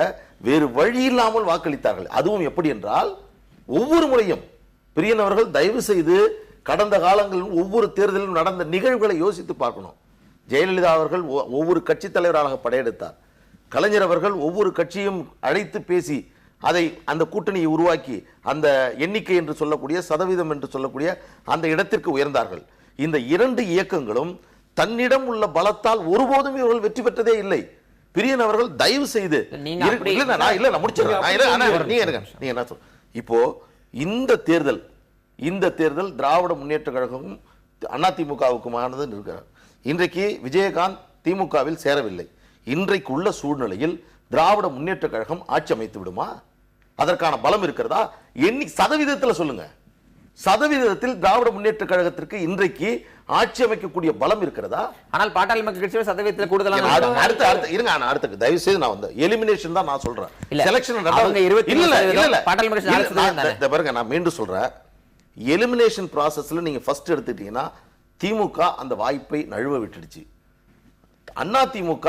வேறு வழி இல்லாமல் வாக்களித்தார்கள். அதுவும் எப்படி என்றால், ஒவ்வொரு முறையும் பிரியன் அவர்கள் தயவு செய்து கடந்த காலங்களிலும் ஒவ்வொரு தேர்தலிலும் நடந்த நிகழ்வுகளை யோசித்து பார்க்கணும். ஜெயலலிதா அவர்கள் ஒவ்வொரு கட்சி தலைவராக படையெடுத்தார். கலைஞர் அவர்கள் ஒவ்வொரு கட்சியும் அழைத்து பேசி அதை அந்த கூட்டணியை உருவாக்கி அந்த எண்ணிக்கை என்று சொல்லக்கூடிய சதவீதம் என்று சொல்லக்கூடிய அந்த இடத்திற்கு உயர்ந்தார்கள். இந்த 2 இயக்கங்களும் தன்னிடம் உள்ள பலத்தால் ஒருபோதும் இவர்கள் வெற்றி பெற்றதே இல்லை. பிரியன் அவர்கள் தயவு செய்து இப்போ இந்த தேர்தல் திராவிட முன்னேற்ற கழகமும் அதிமுகவுக்குமானது இருக்கிறார். இன்றைக்கு விஜயகாந்த் திமுகவில் சேரவில்லை. இன்றைக்கு உள்ள சூழ்நிலையில் திராவிட முன்னேற்ற கழகம் ஆட்சி அமைத்து விடுமா? அதற்கான பலம் இருக்கிறதா? சதவீதத்தில் சொல்லுங்க. சதவீதத்தில் திராவிட முன்னேற்ற கழகத்திற்கு இன்றைக்கு ஆட்சி அமைக்கக்கூடிய பலம் இருக்கிறதா? ஆனால் பாட்டாளி மக்கள் கட்சி சதவீதத்தில் கூடுதலான அடுத்த தயவு செய்து நான் வந்து எலிமினேஷன் தான் நான் சொல்றேன். செலக்ஷன் பாருங்க, நான் மீண்டும் சொல்றேன். எலிமினேஷன் ப்ராசஸ்ல நீங்க ஃபர்ஸ்ட் எடுத்துட்டீங்கன்னா திமுக அந்த வாய்ப்பை நழுவ விட்டுடுச்சு. அண்ணா திமுக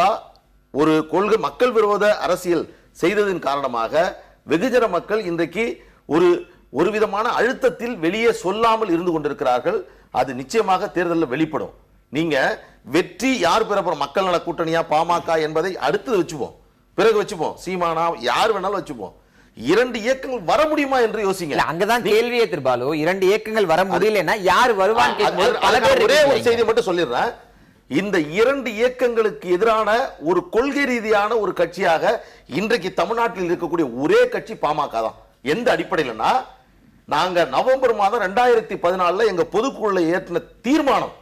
ஒரு கொள்கை மக்கள் விரோத அரசியல் செய்ததின் காரணமாக வெகுஜன மக்கள் இன்றைக்கு ஒரு விதமான அழுத்தத்தில் வெளியே சொல்லாமல் இருந்து கொண்டிருக்கிறார்கள். அது நிச்சயமாக தேர்தலில் வெளிப்படும். நீங்க வெற்றி யார் பெற மக்கள் நல கூட்டணியா பாமக என்பதை அடுத்து வச்சுப்போம், பிறகு வச்சுப்போம். சீமானா யார் வேணாலும் வச்சுப்போம். 2 இயக்கங்கள் வர முடியுமா என்று யோசிங்க. அங்கதான் கேள்வியே திருபாலு. 2 இயக்கங்கள் வர முடியலன்னா யார் வருவான்னு ஒரே ஒரு செய்தி மட்டும் சொல்லிடுறேன். இந்த 2 இயக்கங்களுக்கு எதிரான ஒரு கொள்கை ரீதியான ஒரு கட்சியாக இன்றைக்கு தமிழ்நாட்டில் இருக்கக்கூடிய ஒரே கட்சி பாமக தான். எந்த அடிப்படையிலனா, நாங்க நவம்பர் மாதம் 2014 எங்க பொதுக்குழுல ஏற்றின தீர்மானம்,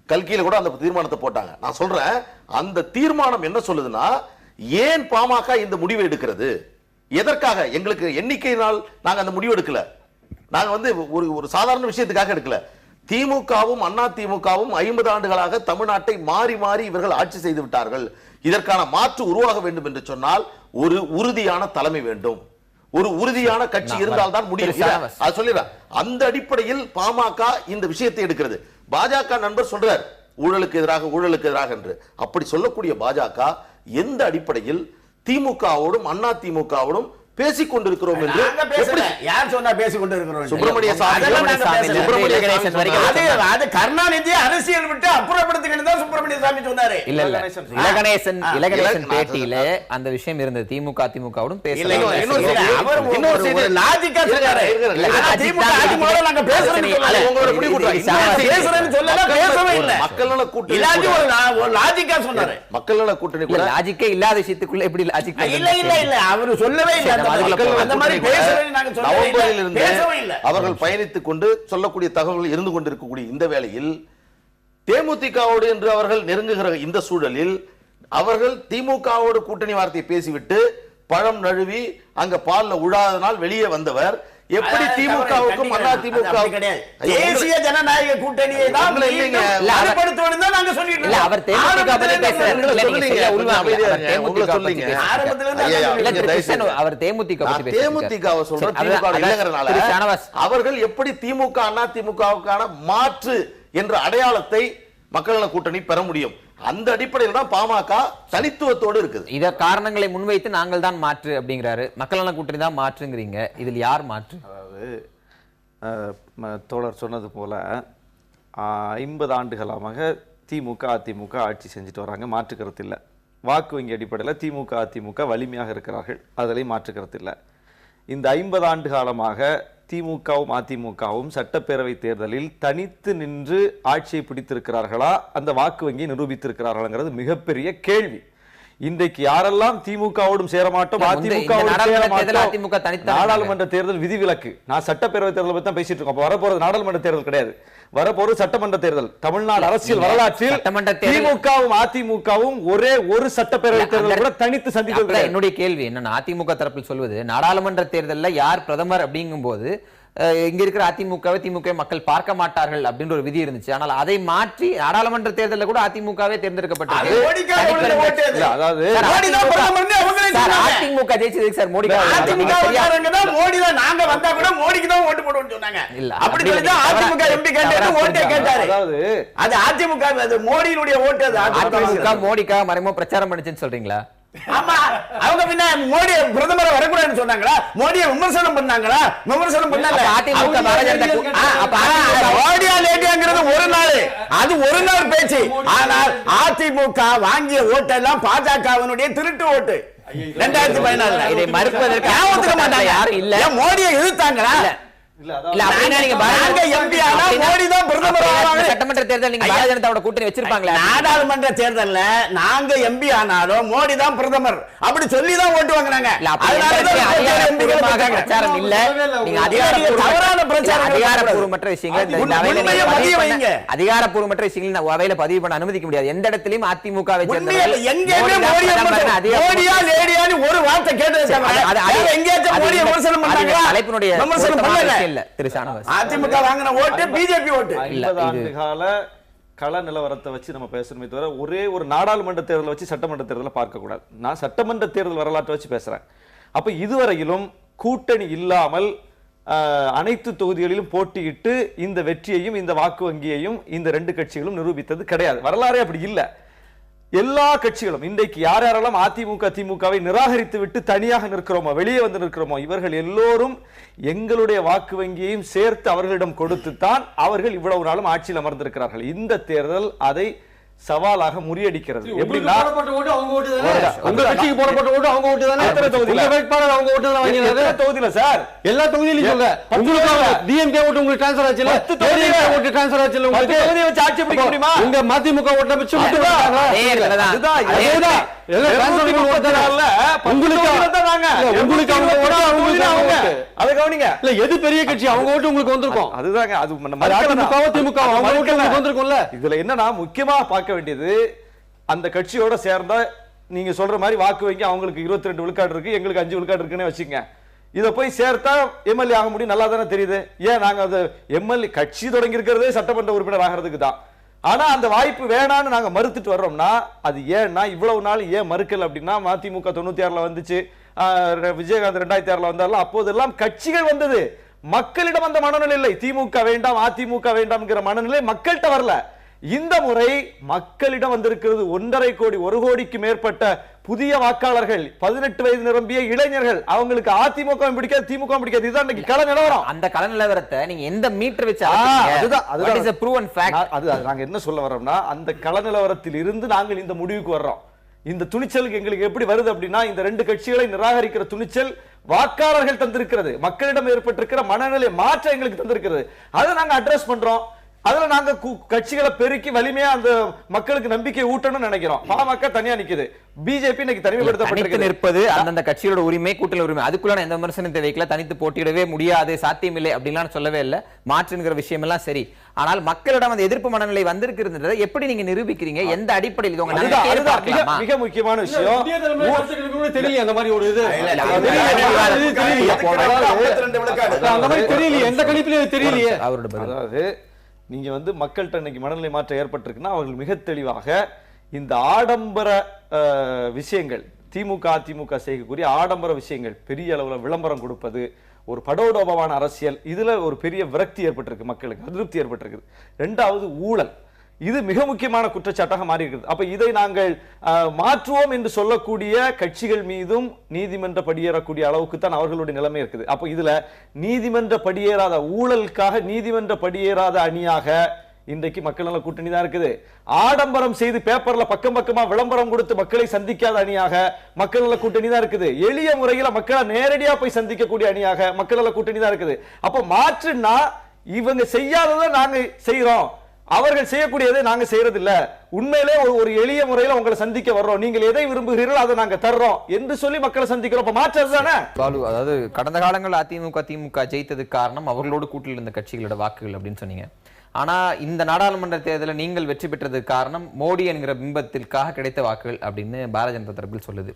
கல்கியில கூட அந்த தீர்மானத்தை போட்டாங்க. நான் சொல்றேன், அந்த தீர்மானம் என்ன சொல்லுதுன்னா, ஏன் பாமக இந்த முடிவை எடுக்கிறது, எதற்காக? எங்களுக்கு எண்ணிக்கையினால் நாங்க அந்த முடிவு எடுக்கல. நாங்க வந்து ஒரு சாதாரண விஷயத்துக்காக எடுக்கல. திமுகவும் அண்ணா திமுகவும் 50 ஆண்டுகளாக தமிழ்நாட்டை மாறி மாறி இவர்கள் ஆட்சி செய்து விட்டார்கள். இதற்கான மாற்று உருவாக வேண்டும் என்று சொன்னால் ஒரு உறுதியான தலைமை வேண்டும், ஒரு உறுதியான கட்சி இருந்தால் தான் முடியும். அது சொல்லிடுறேன். அந்த அடிப்படையில் பாமக இந்த விஷயத்தை எடுக்கிறது. பாஜக நண்பர் சொல்றார், ஊழலுக்கு எதிராக என்று அப்படி சொல்லக்கூடிய பாஜக எந்த அடிப்படையில் திமுகவோடும் அண்ணா திமுகவோடும் பேசிக் கொண்டிருக்கிறோம் என்று யார் சொன்னா பேசிக் கொண்டிருக்கிறோம்? சுப்பிரமணிய அது கருணாநிதி அரசியல் விட்டு அப்புறப்படுத்துகிறது தான் சுப்பிரமணிய சாமி சொன்னாரு. இல்ல இலகணேசன் பேட்டியில அந்த விஷயம் இருந்தது. திமுக அதிமுகவோடும் பேசல. மக்கள் நல கூட்டணி கூட லாஜிக்கே இல்லாத விஷயத்துக்குள்ள எப்படி லாஜிக்? இல்ல அவர் சொல்லவே இல்லை. அவர்கள் பயணித்துக் கொண்டு சொல்லக்கூடிய தகவல்கள் இருந்து கொண்டிருக்கக்கூடிய இந்த வேளையில் தேமுதிகவோடு என்று அவர்கள் நெருங்குகிற இந்த சூழலில் அவர்கள் திமுகவோடு கூட்டணி வார்த்தையை பேசிவிட்டு பழம் நழுவி அங்க பால்ல உழாதனால் வெளியே வந்தவர் எப்படி திமுகவுக்கும் அண்ணா திமுக தேசிய ஜனநாயக கூட்டணியை தான் வலுப்படுத்துவது தான் நாங்க சொல்லிட்டு இல்ல. அவர் தேமுதிக பத்தி பேசுறாரு. அவர் தேமுதிக பத்தி தேமுதிகவை சொல்ற திமுக இல்லங்கறனால அவர்கள் எப்படி திமுக அண்ணா திமுகவுக்கான மாற்று என்ற அடையாளத்தை மக்கள் நல கூட்டணி பெற முடியும்? அந்த அடிப்படையில் தான் பாமக தனித்துவத்தோடு இருக்குது. இத காரணங்களை முன்வைத்து நாங்கள் தான் மாற்று அப்படிங்கிறாரு. மக்கள் நல கூட்டணி தான் மாற்றுங்கிறீங்க. இதில் யார் மாற்று? அதாவது தோழர் சொன்னது போல 50 ஆண்டுகளாக திமுக அதிமுக ஆட்சி செஞ்சுட்டு வராங்க, மாற்றுக்கிறது இல்லை. வாக்கு வங்கி அடிப்படையில் திமுக அதிமுக வலிமையாக இருக்கிறார்கள், அதிலையும் மாற்றுக்கிறது இல்லை. இந்த 50 ஆண்டு காலமாக திமுகவும் அதிமுகவும் சட்டப்பேரவை தேர்தலில் தனித்து நின்று ஆட்சியை பிடித்திருக்கிறார்களா, அந்த வாக்கு வங்கியை நிரூபித்திருக்கிறார்கள்ங்கிறது மிகப்பெரிய கேள்வி. இன்றைக்கு யாரெல்லாம் திமுகவோடும் சேரமாட்டோம் நாடாளுமன்ற தேர்தல் விதிவிலக்கு. நான் சட்டப்பேரவை தேர்தல் பத்தி தான் பேசிட்டு இருக்கோம். அப்ப வரப்போறது நாடாளுமன்ற தேர்தல் கிடையாது, வரப்போறது சட்டமன்ற தேர்தல். தமிழ்நாடு அரசியல் வரலாற்றில் திமுகவும் அதிமுகவும் ஒரே ஒரு சட்டப்பேரவை தேர்தல் கூட தனித்து சந்திக்கிறது. என்னுடைய கேள்வி என்னன்னா, அதிமுக தரப்பில் சொல்வது நாடாளுமன்ற தேர்தலில் யார் பிரதமர் அப்படிங்கும் போது இங்க இருக்கிற அதிமுகவை திமுக மக்கள் பார்க்க மாட்டார்கள் அப்படின்ற ஒரு விதி இருந்துச்சு. ஆனால் அதை மாற்றி நாடாளுமன்ற தேர்தலில் கூட அதிமுகவே தேர்ந்தெடுக்கப்பட்டது. அதிமுக ஜெயிச்சதுக்கு சார் மோடி நாங்க வந்தா கூட மோடிக்கு தான் ஓட்டு போடுவோம்னு சொன்னாங்க. இல்ல அப்படி சொல்லி தான் அதிமுக எம்பி கேட்டாரு, ஓட்டே கேட்டாரு. அதாவது அது அதிமுக, அது மோடியினுடைய ஓட்டு. அது அதிமுக மோடிக்காக மறைமுக பிரச்சாரம் பண்ணுச்சுன்னு சொல்றீங்களா? ஆமா, அவங்க பின்ன மோடி பிரதமரை வரக்கூடாதுன்னு சொன்னாங்களா? மோடியை விமர்சனம் பண்ணாங்களா? விமர்சனம் பண்ணாங்க. மோடியா லேடியாங்கிறது ஒரு நாள், அது ஒரு நாள் பேச்சு. ஆனால் அதிமுக வாங்கிய ஓட்டெல்லாம் பாஜகவினுடைய திருட்டு ஓட்டு. 2014 இதை மறுப்பதற்கு யாரும் இல்ல. மோடியை எதிர்த்தாங்களா? சட்டமன்ற தேர்தல் நீங்க பாரதிய ஜனதாவோட கூட்டணி வச்சிருப்பாங்களா? நாடாளுமன்ற தேர்தல்ல நாங்க எம்பி ஆனாலும் மோடி தான் பிரதமர் அப்படி சொல்லி தான் ஓட்டு வாங்குறாங்க. பிரச்சாரம் இல்ல, அதிகாரப்பூர்வமற்ற விஷயங்கள் அதிகாரப்பூர்வமற்ற விஷயங்கள் அவையில பதிவு பண்ண அனுமதிக்க முடியாது. எந்த இடத்திலையும் அதிமுக ஒரு வார்த்தை கேட்டது அதிமுக வாங்கின ஓட்டு பிஜேபி ஓட்டு. 50 ஆண்டு கால கள நிலவரத்தை வச்சு நம்ம பேசணுமே தவிர ஒரே ஒரு நாடாளுமன்ற தேர்தலை வச்சு சட்டமன்ற தேர்தலை பார்க்க கூடாது. நான் சட்டமன்ற தேர்தல் வரலாற்றை வச்சு பேசுறேன். அப்ப இதுவரையிலும் கூட்டணி இல்லாமல் அனைத்து தொகுதிகளிலும் போட்டியிட்டு இந்த வெற்றியையும் இந்த வாக்கு வங்கியையும் இந்த 2 கட்சிகளும் நிரூபித்தது கிடையாது. வரலாறே அப்படி இல்லை. எல்லா கட்சிகளும் இன்றைக்கு யார் யாரெல்லாம் அதிமுக திமுகவை நிராகரித்து விட்டு தனியாக நிற்கிறோமோ, வெளியே வந்து நிற்கிறோமோ, இவர்கள் எல்லோரும் எங்களுடைய வாக்கு வங்கியையும் சேர்த்து அவர்களிடம் கொடுத்துத்தான் அவர்கள் இவ்வளவு நாளும் ஆட்சியில் அமர்ந்திருக்கிறார்கள். இந்த தேர்தல் அதை சவாலாக முறியடிக்கிறது. எப்படின்னா உங்க கட்சிக்கு போடப்பட்ட ஓட்டு அவங்க ஓட்டு தானே. எத்தனை தொகுதியில வேட்பாளர் அவங்க ஓட்டு தான் வாங்கினாங்க? தொகுதியில சார் எல்லா தொகுதியிலும் சொல்லுங்க. உங்களுக்கு டிஎம்கே ஓட்டு உங்களுக்கு ட்ரான்ஸ்ஃபர் ஆச்சு இல்ல? ஏடிஎம்கே ஓட்டு ட்ரான்ஸ்ஃபர் ஆச்சு இல்ல? உங்களுக்கு தொகுதியை வச்சு ஆட்சி பிடிக்க முடியுமா? உங்க மதிமுக ஓட்ட வச்சு விட்டுறாங்க. அதுதான் எல்லாம் ட்ரான்ஸ்ஃபர் ஓட்டுறாங்கல. உங்களுக்கு உங்களுக்கு அவங்க ஓட்டு அவங்க அத கவனிங்க. இல்ல எது பெரிய கட்சி அவங்க ஓட்டு உங்களுக்கு வந்திருக்கும். அதுதாங்க அது அதிமுக திமுக அவங்க ஓட்டு உங்களுக்கு வந்திருக்கும்ல. இதுல என்னன்னா முக்கியமா பார்க்க வேண்டியது, அந்த கட்சியோட சேர்ந்தா நீங்க சொல்ற மாதிரி வாக்கு வங்கி அவங்களுக்கு 22 விழுக்காடு இருக்கு, எங்களுக்கு 5 விழுக்காடு இருக்குன்னு வச்சுங்க. இதை போய் சேர்த்தா எம்எல்ஏ ஆக முடியும். நல்லா தானே தெரியுது. ஏன் நாங்க அது எம்எல்ஏ கட்சி தொடங்கி இருக்கிறதே சட்டமன்ற உறுப்பினர் ஆகிறதுக்கு தான். ஆனா அந்த வாய்ப்பு வேணான்னு நாங்க மறுத்துட்டு வர்றோம்னா அது ஏன்னா இவ்வளவு நாள் ஏன் மறுக்கல அப்படின்னா, மதிமுக 96ல வந்துச்சு, விஜயகாந்த் 2006ல வந்தாலும் அப்போதெல்லாம் கட்சிகள் வந்தது, மக்களிடம் அந்த மனநிலை இல்லை. திமுக வேண்டாம் அதிமுக வேண்டாம்ங்கிற மனநிலை மக்கள்கிட்ட வரல. இந்த முறை மக்களிடம் வந்திருக்கிறது 1.5 கோடி 1 கோடிக்கு மேற்பட்ட புதிய வாக்காளர்கள், 18 வயது நிரம்பிய இளைஞர்கள். அவங்களுக்கு அதிமுக பிடிக்காது, திமுக பிடிக்காது. இதுதான் இன்னைக்கு கள நிலவரம். அந்த கள நிலவரத்தை நீங்க எந்த மீட்டர் வச்சு நாங்க என்ன சொல்ல வரோம்னா, அந்த கள நிலவரத்தில் இருந்து நாங்கள் இந்த முடிவுக்கு வர்றோம். இந்த துணிச்சலுக்கு எங்களுக்கு எப்படி வருது அப்படின்னா, இந்த 2 கட்சிகளை நிராகரிக்கிற துணிச்சல் வாக்காளர்கள் தந்திருக்கிறது, மக்களிடம் ஏற்பட்டிருக்கிற மனநிலை மாற்றம் எங்களுக்கு தந்திருக்கிறது. அதை நாங்க அட்ரஸ் பண்றோம். அதுல நாங்க கட்சிகளை பெருக்கி வலிமையா அந்த மக்களுக்கு நம்பிக்கை ஊட்டணும்னு நினைக்கிறோம். பாமக தனியா நிக்குது, பிஜேபி இன்னைக்கு தனிமைப்படுத்தப்பட்டிருக்கிறது. நிற்பது அந்தந்த கட்சியோட உரிமை, கூட்டணி உரிமை. அதுக்குள்ள எந்த விமர்சனத்தை வைக்கல, தனித்து போட்டியிடவே முடியாது, சாத்தியமில்லை அப்படின்லாம் சொல்லவே இல்லை. மாற்றுங்கிற விஷயம் எல்லாம் சரி. ஆனால் மக்களிடம் அந்த எதிர்ப்பு மனநிலை வந்திருக்கிறத எப்படி நீங்க நிரூபிக்கிறீங்க? எந்த அடிப்படையில்? மிக முக்கியமான விஷயம் தெரியல. அந்த மாதிரி ஒரு இது தெரியலையே, எந்த கணிப்பிலே தெரியலையே. அதாவது நீங்க மக்கள்கிட்ட இன்னைக்கு மனநிலை மாற்றம் ஏற்பட்டிருக்குன்னா, அவர்கள் மிக தெளிவாக இந்த ஆடம்பர விஷயங்கள், திமுக அதிமுக செய்யக்கூடிய ஆடம்பர விஷயங்கள், பெரிய அளவுல விளம்பரம் கொடுப்பது, ஒரு படோடோபமான அரசியல், இதுல ஒரு பெரிய விரக்தி ஏற்பட்டிருக்கு, மக்களுக்கு அதிருப்தி ஏற்பட்டிருக்கு. 2வது ஊழல். இது மிக முக்கியமான குற்றச்சாட்டாக மாறி இருக்கிறது. அப்ப இதை நாங்கள் மாற்றுவோம் என்று சொல்லக்கூடிய கட்சிகள் மீதும் நீதிமன்ற படியேறக்கூடிய அளவுக்கு தான் அவர்களுடைய நிலைமை இருக்குது. அப்ப இதுல நீதிமன்ற படியேறாத, ஊழலுக்காக நீதிமன்ற படியேறாத அணியாக இன்றைக்கு மக்கள் நல கூட்டணி தான் இருக்குது. ஆடம்பரம் செய்து பேப்பர்ல பக்கம் பக்கமா விளம்பரம் கொடுத்து மக்களை சந்திக்காத அணியாக மக்கள் நல கூட்டணி தான் இருக்குது. எளிய முறையில மக்களை நேரடியா போய் சந்திக்கக்கூடிய அணியாக மக்கள் நல கூட்டணி தான் இருக்குது. அப்ப மாற்றுன்னா இவங்க செய்யாததை நாங்க செய்யறோம், அவர்கள் செய்யக்கூடியதை நாங்க செய்யறது இல்ல, உண்மையிலே ஒரு எளிய முறையில உங்களை சந்திக்க வர்றோம், நீங்கள் எதை விரும்புகிறீர்கள் அதை நாங்க தர்றோம் என்று சொல்லி மக்களை சந்திக்கிறோம். அப்ப மாற்றது தானே பாலு. அதாவது கடந்த காலங்கள் அதிமுக திமுக ஜெயித்ததுக்கு காரணம் அவர்களோடு கூட்டில் இருந்த கட்சிகளோட வாக்குகள் அப்படின்னு சொன்னீங்க. ஆனா இந்த நாடாளுமன்ற தேர்தலில் நீங்கள் வெற்றி பெற்றதுக்கு காரணம் மோடி என்கிற பிம்பத்திற்காக கிடைத்த வாக்குகள் அப்படின்னு பாரதிய ஜனதா தரப்பில் சொல்லுது.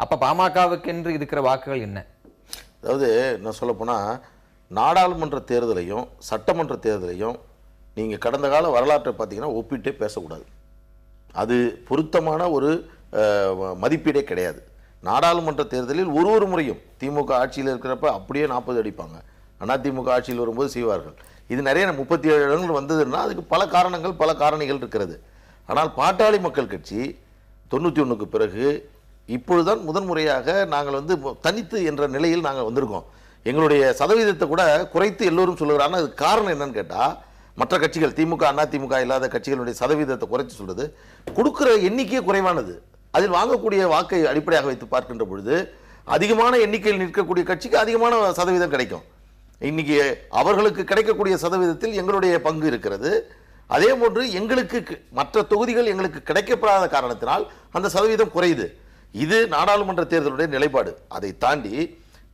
அப்ப பாமகவுக்கு என்று இருக்கிற வாக்குகள் என்ன? அதாவது நான் சொல்ல போனா, நாடாளுமன்ற தேர்தலையும் சட்டமன்ற தேர்தலையும் நீங்க கடந்த கால வரலாற்றை பார்த்தீங்கன்னா ஒப்பிட்டே பேசக்கூடாது. அது பொருத்தமான ஒரு மதிப்பீடே கிடையாது. நாடாளுமன்ற தேர்தலில் ஒரு முறையும் திமுக ஆட்சியில் இருக்கிறப்ப அப்படியே 40 அடிப்பாங்க, அதிமுக ஆட்சியில் வரும்போது செய்வார்கள். இது நிறைய 37 இடங்கள் வந்ததுன்னா அதுக்கு பல காரணங்கள், பல காரணிகள் இருக்கிறது. ஆனால் பாட்டாளி மக்கள் கட்சி 91க்கு பிறகு இப்பொழுதுதான் முதன்முறையாக நாங்கள் தனித்து என்ற நிலையில் நாங்கள் வந்திருக்கோம். எங்களுடைய சதவீதத்தை கூட குறைத்து எல்லோரும் சொல்லுகிறாங்க. அது காரணம் என்னன்னு கேட்டால், மற்ற கட்சிகள் திமுக அதிமுக இல்லாத கட்சிகளுடைய சதவீதத்தை குறைத்து சொல்றது, கொடுக்கிற எண்ணிக்கையே குறைவானது. அதில் வாங்கக்கூடிய வாக்கை அடிப்படையாக வைத்து பார்க்கின்ற பொழுது அதிகமான எண்ணிக்கையில் நிற்கக்கூடிய கட்சிக்கு அதிகமான சதவீதம் கிடைக்கும். இன்னைக்கு அவர்களுக்கு கிடைக்கக்கூடிய சதவீதத்தில் எங்களுடைய பங்கு இருக்கிறது. அதே போன்று எங்களுக்கு மற்ற தொகுதிகள் எங்களுக்கு கிடைக்கப்படாத காரணத்தினால் அந்த சதவீதம் குறையுது. இது நாடாளுமன்ற தேர்தலுடைய நிலைப்பாடு. அதை தாண்டி